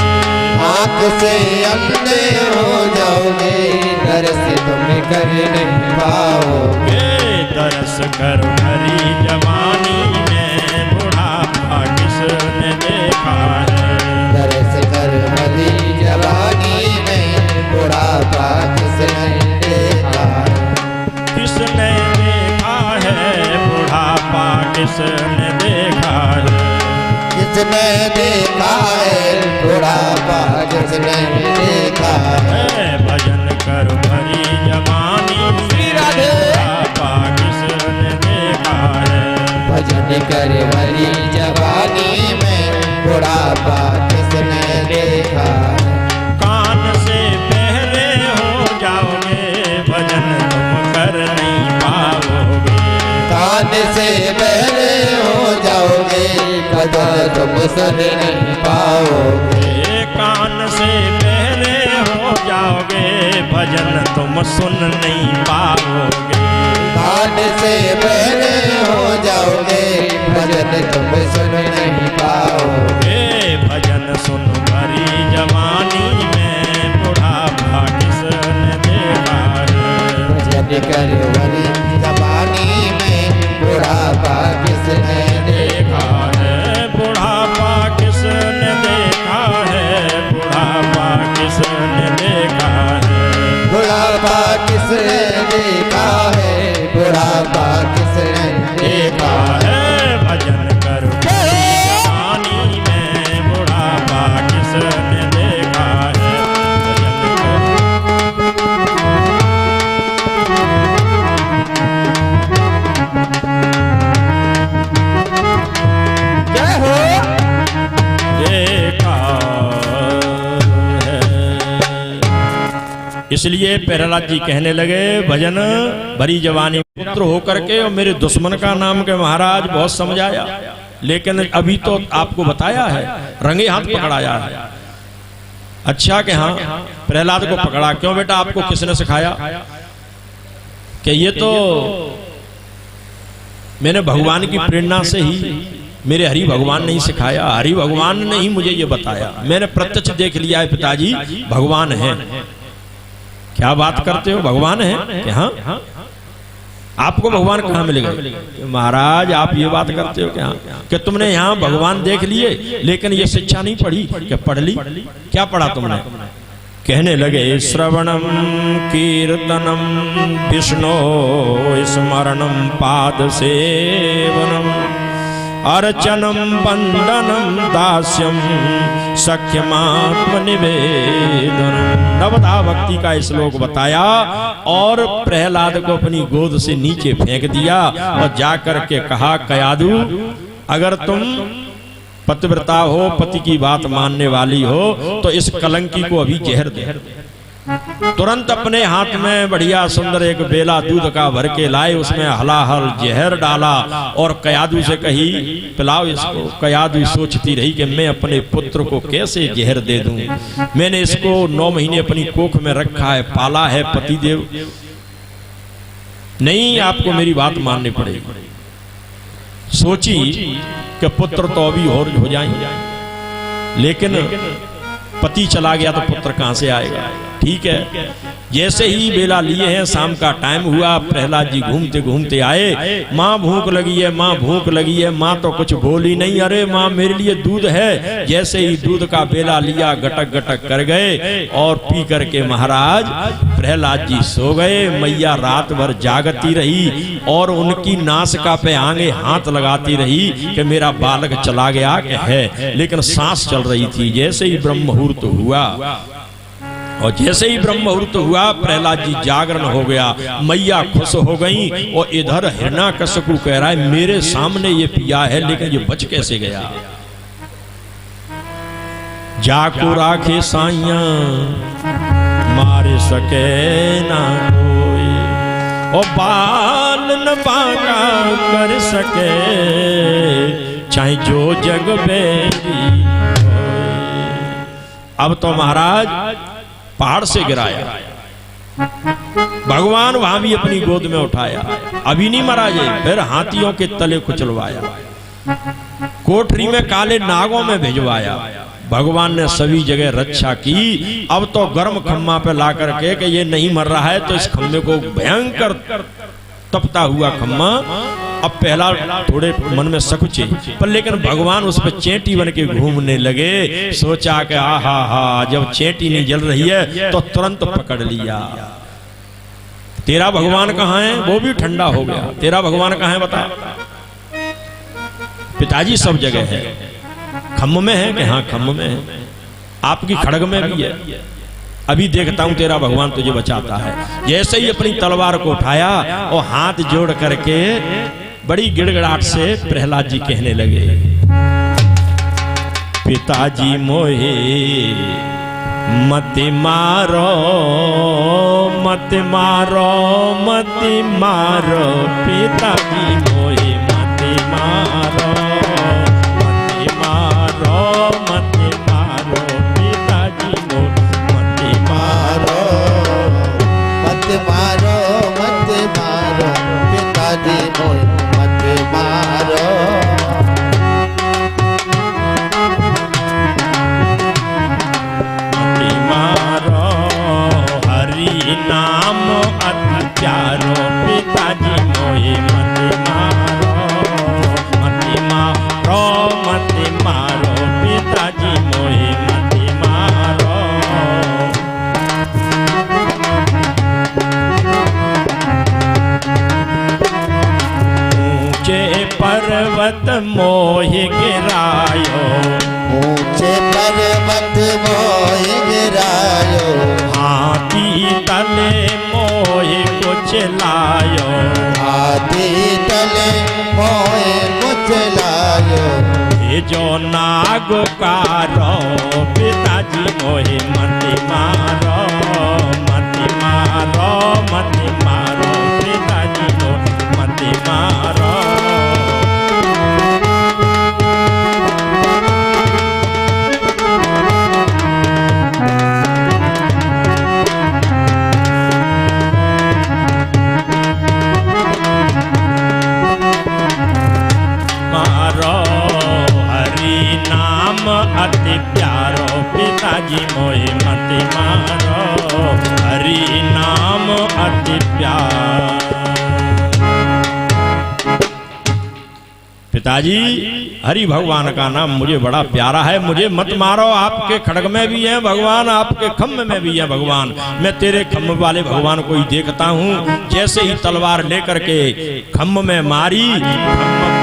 आँख से अंधे हो जाओगे दर्श तुम कर नहीं पाओगे। दर्श कर भरी जवानी में बुढ़ापा किसने देखा है। दर्श कर भरी जवानी में बुढ़ापा किसने देखा है। किसने देखा है बुढ़ापा किसने देखा है। किसने देखा है बुढ़ापा किसने देखा है। भजन कर भरी जवानी बुढ़ापा किसने देखा है। भजन कर भरी जवानी में बुढ़ापा किसने देखा है। कान से बहरे हो जाओगे भजन तुम कर नहीं पाओगे। कान से बहरे हो जाओगे भजन तुम सुन नहीं पाओगे। कान से बहरे हो जाओगे भजन तुम सुन नहीं पाओगे। कान से बहरे हो जाओगे भजन तुम सुन नहीं पाओगे। भजन सुन भरी जवानी में बुढ़ापा किसने देखा है। भजन कर भरी जवानी में बुढ़ापा किसने देखा है। बुढ़ापा किसने देखा है। बुढ़ापा किसने देखा है। बुढ़ापा किसने देखा है। बुढ़ापा किसने देखा है। भजन कर जवानी में बुढ़ापा किसने देखा है। भजन कर जय हो देखा है। इसलिए प्रहलाद जी कहने लगे भजन भरी जवानी पुत्र होकर के और मेरे दुश्मन का नाम के महाराज बहुत समझाया, लेकिन अभी तो आपको बताया है, रंगे हाथ पकड़ाया है। अच्छा कि हाँ प्रहलाद को पकड़ा, क्यों बेटा आपको किसने सिखाया? कि ये तो मैंने भगवान की प्रेरणा से ही, मेरे हरि भगवान ने ही सिखाया, हरि भगवान ने ही मुझे ये बताया। मैंने प्रत्यक्ष देख लिया है पिताजी भगवान है। क्या बात करते हो, भगवान है? कि हाँ। आपको भगवान कहाँ मिल गए? महाराज आप ये बात करते हो क्या कि तुमने यहाँ भगवान देख लिए लेकिन ये शिक्षा नहीं पढ़ी? क्या पढ़ ली? क्या पढ़ा तुमने? कहने लगे श्रवणम कीर्तनम विष्णु स्मरणम पाद सेवनम अर्चनम वंदनम दास्यम सख्यमात्म निवेदनम। नवदा भक्ति का श्लोक बताया और प्रहलाद को अपनी गोद से नीचे फेंक दिया और जाकर के कहा कयादु अगर तुम पतिव्रता हो, पति की बात मानने वाली हो तो इस कलंकी को अभी जहर दे। तुरंत अपने हाथ में बढ़िया सुंदर एक बेला दूध का भर के लाए, उसमें हलाहल जहर डाला और कयादू से कही पिलाओ इसको। कयादू सोचती रही कि मैं अपने पुत्र को कैसे जहर दे दूं, मैंने इसको 9 महीने अपनी कोख में रखा है, पाला है पतिदेव, नहीं आपको मेरी बात माननी पड़ेगी। सोची कि पुत्र तो अभी और हो जाएंगे, लेकिन पति चला गया तो पुत्र कहां से आएगा? ठीक है, जैसे ही बेला लिए हैं, शाम का टाइम हुआ, प्रहलाद जी घूमते घूमते आए। माँ भूख लगी है, माँ भूख लगी है। माँ तो कुछ बोली नहीं, अरे माँ मेरे लिए दूध है। जैसे ही दूध का बेला लिया गटक गटक कर गए और पी करके महाराज प्रहलाद जी सो गए। मैया रात भर जागती रही और उनकी नासिका पे आगे हाथ लगाती रही कि मेरा बालक चला गया कि है, लेकिन सांस चल रही थी। जैसे ही ब्रह्म मुहूर्त हुआ और जैसे ही ब्रह्म मुहूर्त हुआ प्रहलाद जी जागरण हो गया, मैया खुश हो गई। और इधर हिरण्याकश्यपु कह रहा है मेरे सामने ये पिया है लेकिन ये बच कैसे गया। जाको राखे साइया मारे सके ना कोई, और बाल न बांका कर सके चाहे जो जग बेरी। अब तो महाराज पहाड़ से गिराया, भगवान वहां भी अपनी गोद में उठाया, अभी नहीं मरा ये, फिर हाथियों के तले कुचलवाया, कोठरी में काले नागों में भिजवाया। भगवान ने सभी जगह रक्षा की। अब तो गर्म खम्मा पे ला करके कि ये नहीं मर रहा है तो इस खम्मे को भयंकर तपता हुआ खम्मा। अब पहला थोड़े मन में सकुचे, पर लेकिन भगवान उस पर चेंटी बन के घूमने लगे। सोचा कि आहा हा, जब चेंटी नहीं जल रही है तो तुरंत पकड़ लिया। तेरा भगवान कहाँ है? वो भी ठंडा हो गया। तेरा भगवान कहाँ है बता? पिताजी सब जगह है। खम्म में है कि हाँ खम्म में है, आपकी खड़ग में भी है। अभी देखता हूं तेरा भगवान तुझे बचाता है। जैसे ही अपनी तलवार को उठाया और हाथ जोड़ करके बड़ी गिड़गिड़ाहट से प्रहलाद जी कहने लगे, पिताजी मोहे मत मारो मत मारो मत मारो, पिताजी मोहे मत मारो मत मारो मत मारो, पिताजी मोहे मत मारो मत मारो मत मारो, पिताजी मोहे मत मारो। नाम अति प्यारो, पिताजी मोहे मत मारो मत मारो, पिताजी मोहे मत मारो। ऊंचे पर्वत मोहे गिरायो, ऊंचे पर्वत मोहे गिरायो, हाथी तले मोहे कुचलायो, हाथी तले मोहे कुचलायो। ये जो नाग कारो, पिताजी मोहे मत मारो मत मारो मत मारो, पिताजी मोहे मत मारो। अति प्यारो, पिताजी मोहे मत मारो, हरि नाम अति प्यारो। पिताजी हरि भगवान का नाम मुझे बड़ा प्यारा है, मुझे मत मारो। आपके खड़ग में भी है भगवान, आपके खम्भ में भी है भगवान। मैं तेरे खम्भ वाले भगवान को ही देखता हूँ। जैसे ही तलवार लेकर के खम्भ में मारी,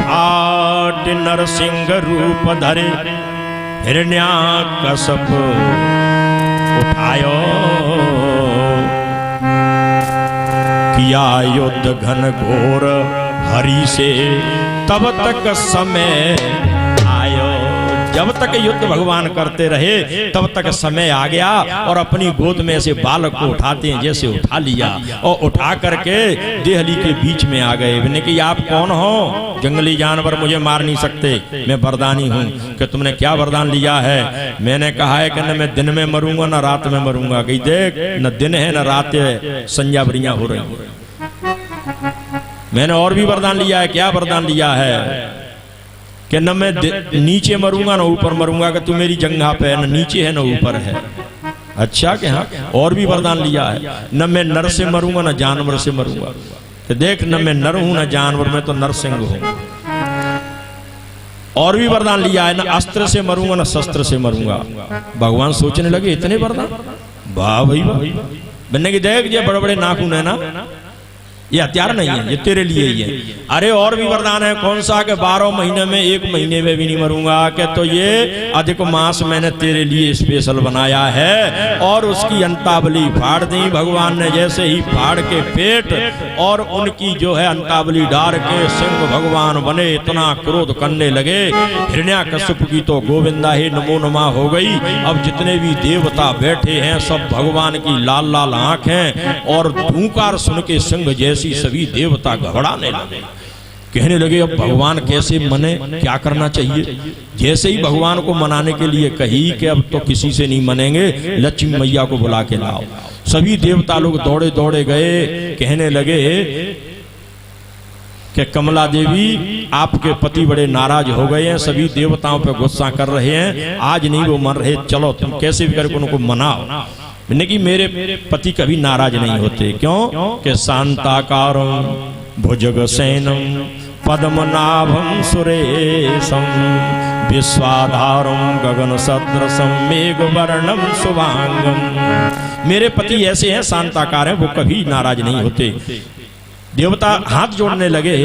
फाट नरसिंह रूप धरे, हिरण्याकश्यप उठायो, किया युद्ध घन घोर हरि से, तब तक समय आयो। जब तक युद्ध भगवान करते रहे तब तक समय आ गया, और अपनी गोद में ऐसे बालक को उठाते हैं जैसे उठा लिया, और उठा करके देहली के बीच में आ गए। मैंने कि आप कौन हो? जंगली जानवर मुझे मार नहीं सकते, मैं वरदानी हूँ। कि तुमने क्या वरदान लिया है? मैंने कहा है कि न मैं दिन में मरूंगा न रात में मरूंगा। कही देख, न दिन है न रात है, संज्ञा बरियां हो रही। मैंने और भी वरदान लिया है। क्या वरदान लिया है? कि न मैं नीचे मरूंगा न ऊपर मरूंगा, कि तू मेरी जंघा पे है, न नीचे है न ऊपर है। अच्छा कि हाँ, और भी वरदान लिया है। न मैं नर से मरूंगा न जानवर से मरूंगा। तो देख, न मैं नर हूं न जानवर, में तो नरसिंह हूं। और भी वरदान लिया है, न अस्त्र से मरूंगा न शस्त्र से मरूंगा। भगवान सोचने लगे इतने वरदान, वाह भाई वाह। बनने की देख, ये बड़े बड़े नाखून है ना, ये हथियार नहीं है, ये तेरे लिए ही है। अरे और भी वरदान है, कौन सा? के 12 महीने में 1 महीने में भी नहीं मरूंगा, के तो ये अधिक मास मैंने तेरे लिए स्पेशल बनाया है। और उसकी अंतावली फाड़ दी भगवान ने। जैसे ही फाड़ के पेट और उनकी जो है अंतावली डार के सिंह भगवान बने, इतना क्रोध करने लगे। हिरण्याकश्यप की तो गोविंदा ही नमो नमा हो गई। अब जितने भी देवता बैठे हैं सब भगवान की लाल लाल आंख हैं, और धूंकार सुन के सिंह जैसी सभी देवता घबराने लगे। कहने लगे अब भगवान कैसे मने, क्या करना चाहिए? जैसे ही भगवान को मनाने के लिए कही कि अब तो किसी से नहीं मनेंगे, लक्ष्मी मैया को बुला के लाओ। सभी देवता लोग दौड़े दौड़े गए। कहने लगे कि कमला देवी आपके पति बड़े नाराज हो गए हैं, सभी देवताओं पे गुस्सा कर रहे हैं, आज नहीं वो मन रहे, चलो तुम कैसे भी करके उनको मनाओ। मैंने कि मेरे पति कभी नाराज नहीं होते। क्यों? कि शांताकारं भुजगसेनं पद्मनाभं सुरेशं विश्वाधारं गगन सदृशं मेघवर्णं शुभांगं। मेरे पति ऐसे हैं, शांताकार हैं, वो कभी नाराज नहीं होते। देवता हाथ जोड़ने लगे।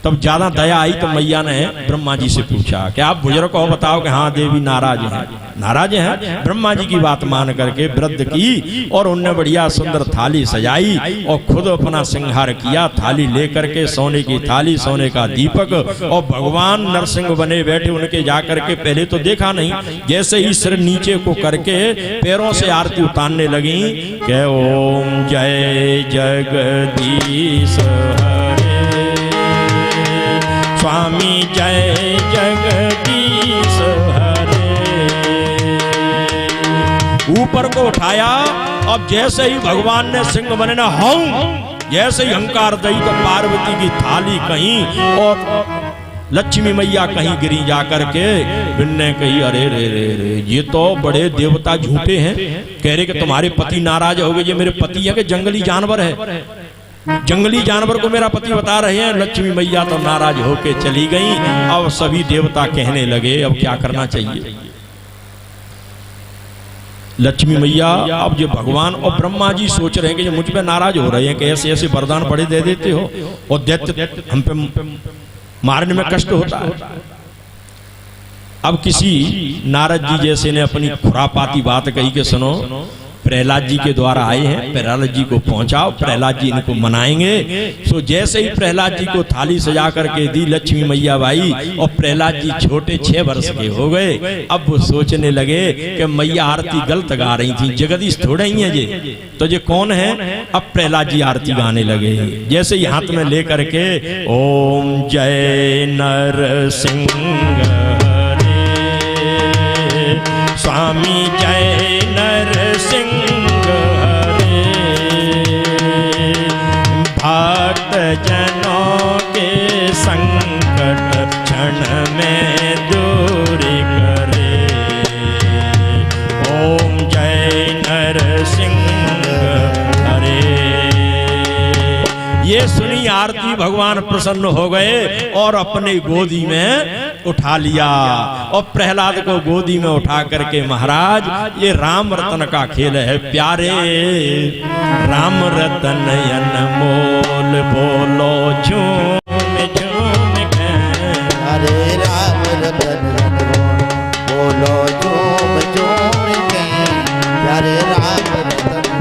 तब ज्यादा दया आई तो मैया ने ब्रह्मा जी से पूछा कि आप बुजुर्ग को बताओ कि हाँ देवी नाराज हैं। नाराज हैं? ब्रह्मा जी की बात मान करके व्रत की और उनने बढ़िया सुंदर थाली सजाई और खुद अपना श्रृंगार किया। थाली लेकर के सोने की थाली, सोने का दीपक, और भगवान नरसिंह बने बैठे। उनके जाकर के पहले तो देखा नहीं, जैसे ही सिर नीचे को करके पैरों से आरती उतारने लगी कि ओम जय जगदीश स्वामी जय जगदीश हरे। ऊपर को उठाया। अब जैसे ही भगवान ने सिंह बने ना हूं, जैसे ही हंकार दई तो पार्वती की थाली कहीं और लक्ष्मी मैया कहीं गिरी जाकर के। बिन्ने कही अरे रे रे रे, ये तो बड़े देवता झूठे हैं। कह रहे कि तुम्हारे पति नाराज हो गए। ये मेरे पति है कि जंगली जानवर है? जंगली जानवर को मेरा पति बता रहे हैं। लक्ष्मी मैया तो नाराज होके चली गई। अब सभी देवता कहने लगे अब क्या करना चाहिए? लक्ष्मी मैया अब ये भगवान और ब्रह्मा जी सोच रहे हैं कि ये मुझ पे नाराज हो रहे हैं कि ऐसे ऐसे वरदान बड़े दे देते हो और दैत्य हम पे मारने में कष्ट होता है। अब किसी नारद जी जैसे ने अपनी खुरापाती बात कही कि सुनो, प्रहलाद जी के द्वारा आए हैं, प्रहलाद जी को पहुंचाओ, प्रहलाद जी इनको मनाएंगे। सो जैसे ही प्रहलाद जी को थाली सजा करके दी लक्ष्मी मैया बाई, और प्रहलाद जी छोटे 6 वर्ष के हो गए। अब वो सोचने लगे कि मैया आरती गलत गा रही थी, जगदीश थोड़े ही हैं ये, तो ये कौन है? अब प्रहलाद जी आरती गाने लगे। जैसे ही हाथ में लेकर के ओम जय नरसिंह स्वामी जय नरसिंह हरे, भक्त जनों के संकट क्षण में दूर करे। ओम जय नरसिंह हरे। ये सुनी आरती, भगवान प्रसन्न हो गए और अपने गोदी में उठा लिया। और प्रहलाद को गोदी में उठा करके महाराज ये राम रतन का खेल है प्यारे। राम रतन अनमोल बोलो झूम झूम के। अरे राम रतन बोलो झूम झूम के, प्यारे राम रतन।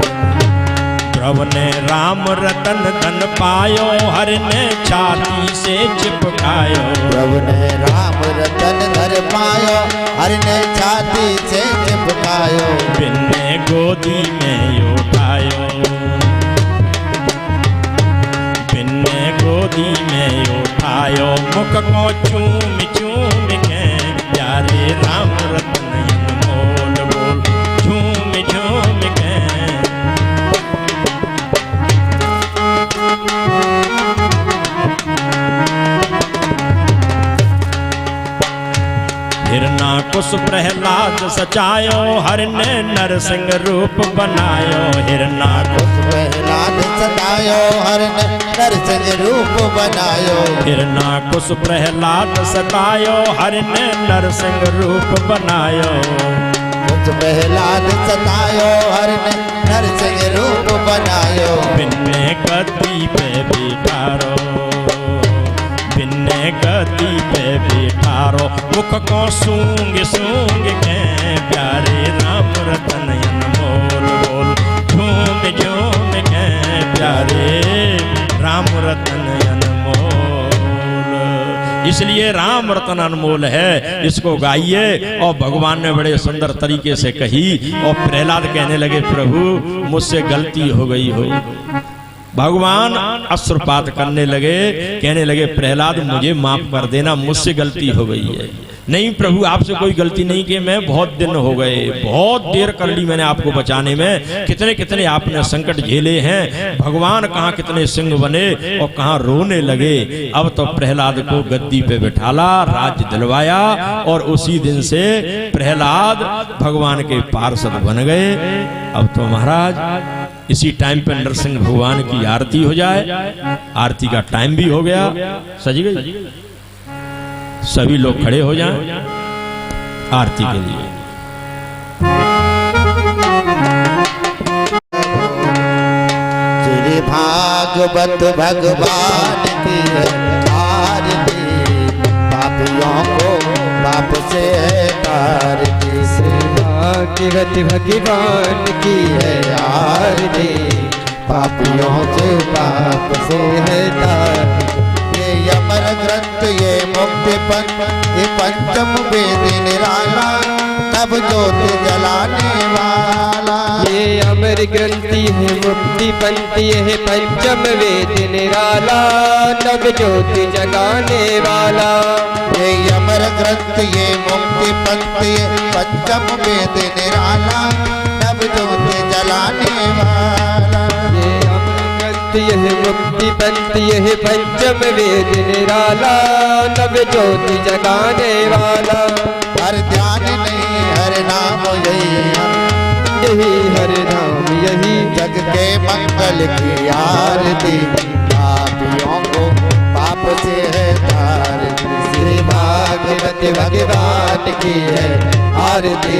प्रभु ने राम रतन धन पायो, हर ने छाती से चिपकायो। प्रभु ने राम रतन धन पायो, हर ने छाती से चिपकायो। बिन्ने गोदी में उठायो, बिन्ने गोदी में उठायो। मुख को चूम चूम के, प्यारे राम रतन अनमोल बोल झूम झूम के। हिरणाकुश प्रहलाद सचायो, हर ने नरसिंह रूप बनायो। हिरणाकुश प्रहलाद सचायो, हर ने नरसिंह रूप बनायो। हिरणाकुश प्रहलाद सतायो, हर ने नरसिंह रूप बनायो। प्रहलाद सतायो, हर ने नरसिंह रूप बनायो। बिन्ने गद्दी मुख को सूंग सूंग के प्यारे राम रतन अनमोल बोल झूम झूम के प्यारे राम रतन अनमोल। इसलिए राम रतन अनमोल है, इसको गाइए। और भगवान ने बड़े सुंदर तरीके से कही। और प्रहलाद कहने लगे प्रभु मुझसे गलती हो गई हो। भगवान अश्रुपात करने लगे, कहने लगे प्रहलाद मुझे माफ कर देना, मुझसे गलती हो गई है। नहीं प्रभु आपसे कोई गलती नहीं की, मैं बहुत दिन हो गए, बहुत देर कर ली मैंने आपको बचाने में, कितने कितने आपने संकट झेले हैं। भगवान कहाँ कितने सिंह बने और कहाँ रोने लगे। अब तो प्रहलाद को गद्दी पे बिठाला, राज्य दिलवाया और उसी दिन से प्रहलाद भगवान के पार्षद बन गए। अब तो महाराज इसी टाइम पे नरसिंह भगवान की आरती हो जाए। आरती का टाइम भी हो गया, सज गई। सभी लोग खड़े हो जाएं आरती के लिए। श्री भागवत भगवान की आरती, पापियों को पाप से तारती। श्री भागवत भगवान की है आरती, पापियों से पाप से है तारती। ये अमर ग्रंथ ये मुक्ति पंथ, ये पंचम वेद निराला, तब ज्योति जलाने वाला। ये अमर ग्रंथि है मुक्ति पंथ, ये पंचम वेद निराला, नव ज्योति जगाने वाला। ये अमर ग्रंथ ये मुक्ति पंथ, ये पंचम वेद निराला, नव ज्योति जलाने वाला। ये अमर ग्रंथ यह मुक्ति पंथ, यह पंचम वेद निराला, नव ज्योति जगाने वाला। हर ध्यान नहीं हर नाम यही, यही हर नाम यही, जग के मंगल की आरती, पापियों को पाप से है तारती। श्री भागवत भगवान की है आरती,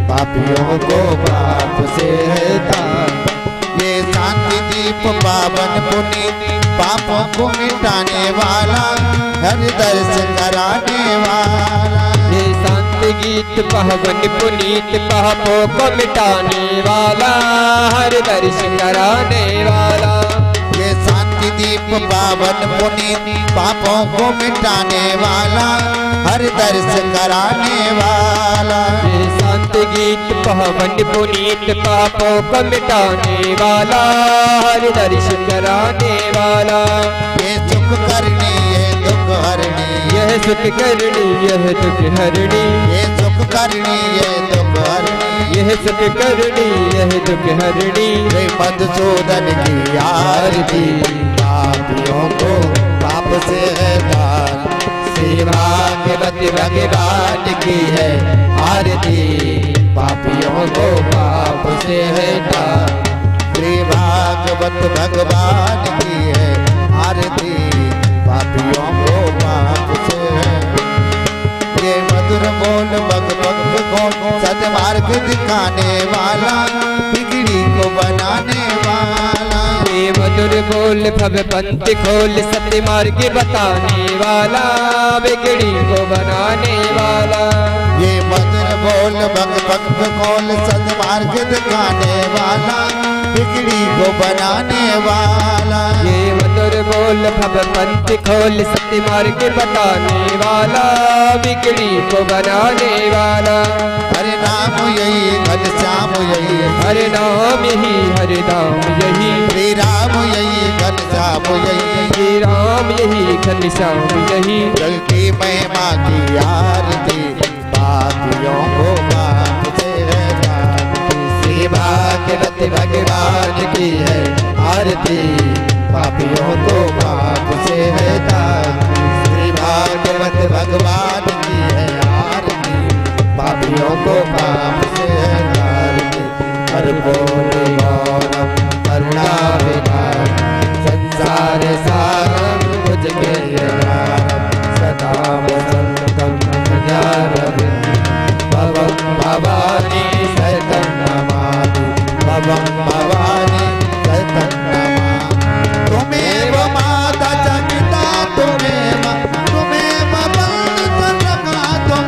पापियों को पाप से है तारती। ये शांति दीप पावन पुनीत, पापों को मिटाने वाला, हर दर्श कराने वाला। ये शांति गीत पावन पुनीत, पापों को मिटाने वाला, हर दर्श कराने वाला। ये शांति दीप पावन पुनीत, पापों को मिटाने वाला, हर दर्श कराने वाला। ये शांति गीत पावन पुनीत, पापों को मिटाने वाला, हर दर्श कराने वाला। ये सुख करनी ये दुख हरणी, यह सुख करनी यह दुख हरणी, ये सुख करनी ये दुख हरणी। यह सुख करनी यह दुख हरणी। श्री मधुसूदन की आरती, पापियों को पाप से है तार। श्री भागवत भगवान की है आरती, पापियों को पाप से है तार। श्री भागवत भगवान की है आरती, पापियों को पाप से है। ये मधुर बोल बग बग बोल, सदमार्ग दिखाने वाला, बिगड़ी को बनाने वाला। ये मधुर बोल भव पंथ खोल, सत्य मार्ग बताने वाला, बिगड़ी को बनाने वाला। ये मधुर बोल बग बग बोल, सदमार्ग दिखाने वाला, बिगड़ी को बनाने वाला। ये मधुर बोल भव पंथ खोल, सत्य मार्ग बताने वाला, बिगड़ी को बनाने वाला। हरे नाम यही घनश्याम यही, हरे नाम यही हरे नाम यही, श्री राम यही घनश्याम यही। श्री राम यही घनश्याम यही। जल की महिमा की आरती, पापियों को पाप से है तारती। श्री भागवत भगवान की है आरती, पापियों को पाप से है तारती। श्री भागवत भगवान की है आरती, पापियों को पाप से है तारती। कर्पूरी गौरम करुणाविदारम, संसार सारम भुजगेयनारम, सदा वसंतम हृदयारविंदे। भवं भवानी सहितं नमामि, भवं भवानी सहितं नमामि। तुमेव माता च पिता, तुमेव बन्धु सखा,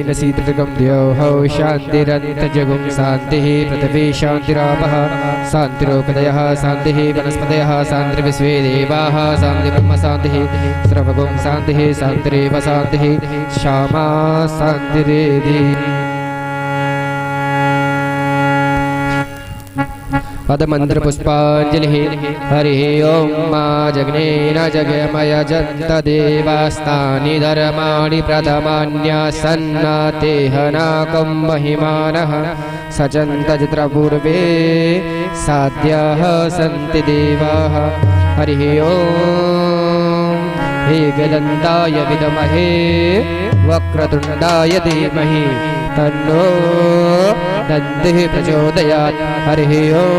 जलेन शीतृगं द्योः शान्तिरन्तजगुं शान्तिः पृथिवी शान्तिरापः शान्तिरोपदयः शान्तिः वनस्पतयः शान्तिर्विश्वे देवाः शान्तिर्ब्रह्म शान्तिः सर्वगुं शान्तिः शान्तिरेव शान्तिः श्यामा शान्तिरेधि पदमंत्र पुष्पांजलि हरि ओम मा जग्नेन जगमय जंत देवास्तानि धर्माणि प्रथमान्यासन्नातेहनाकं महिमानः सचन्त चित्रपूर्वे साध्याः सन्ति देवाः हरि ओम एकदन्ताय विद्महे वक्रतुण्डाय धीमहि तन्नो दन्तिः प्रचोदयात् हरि ओम।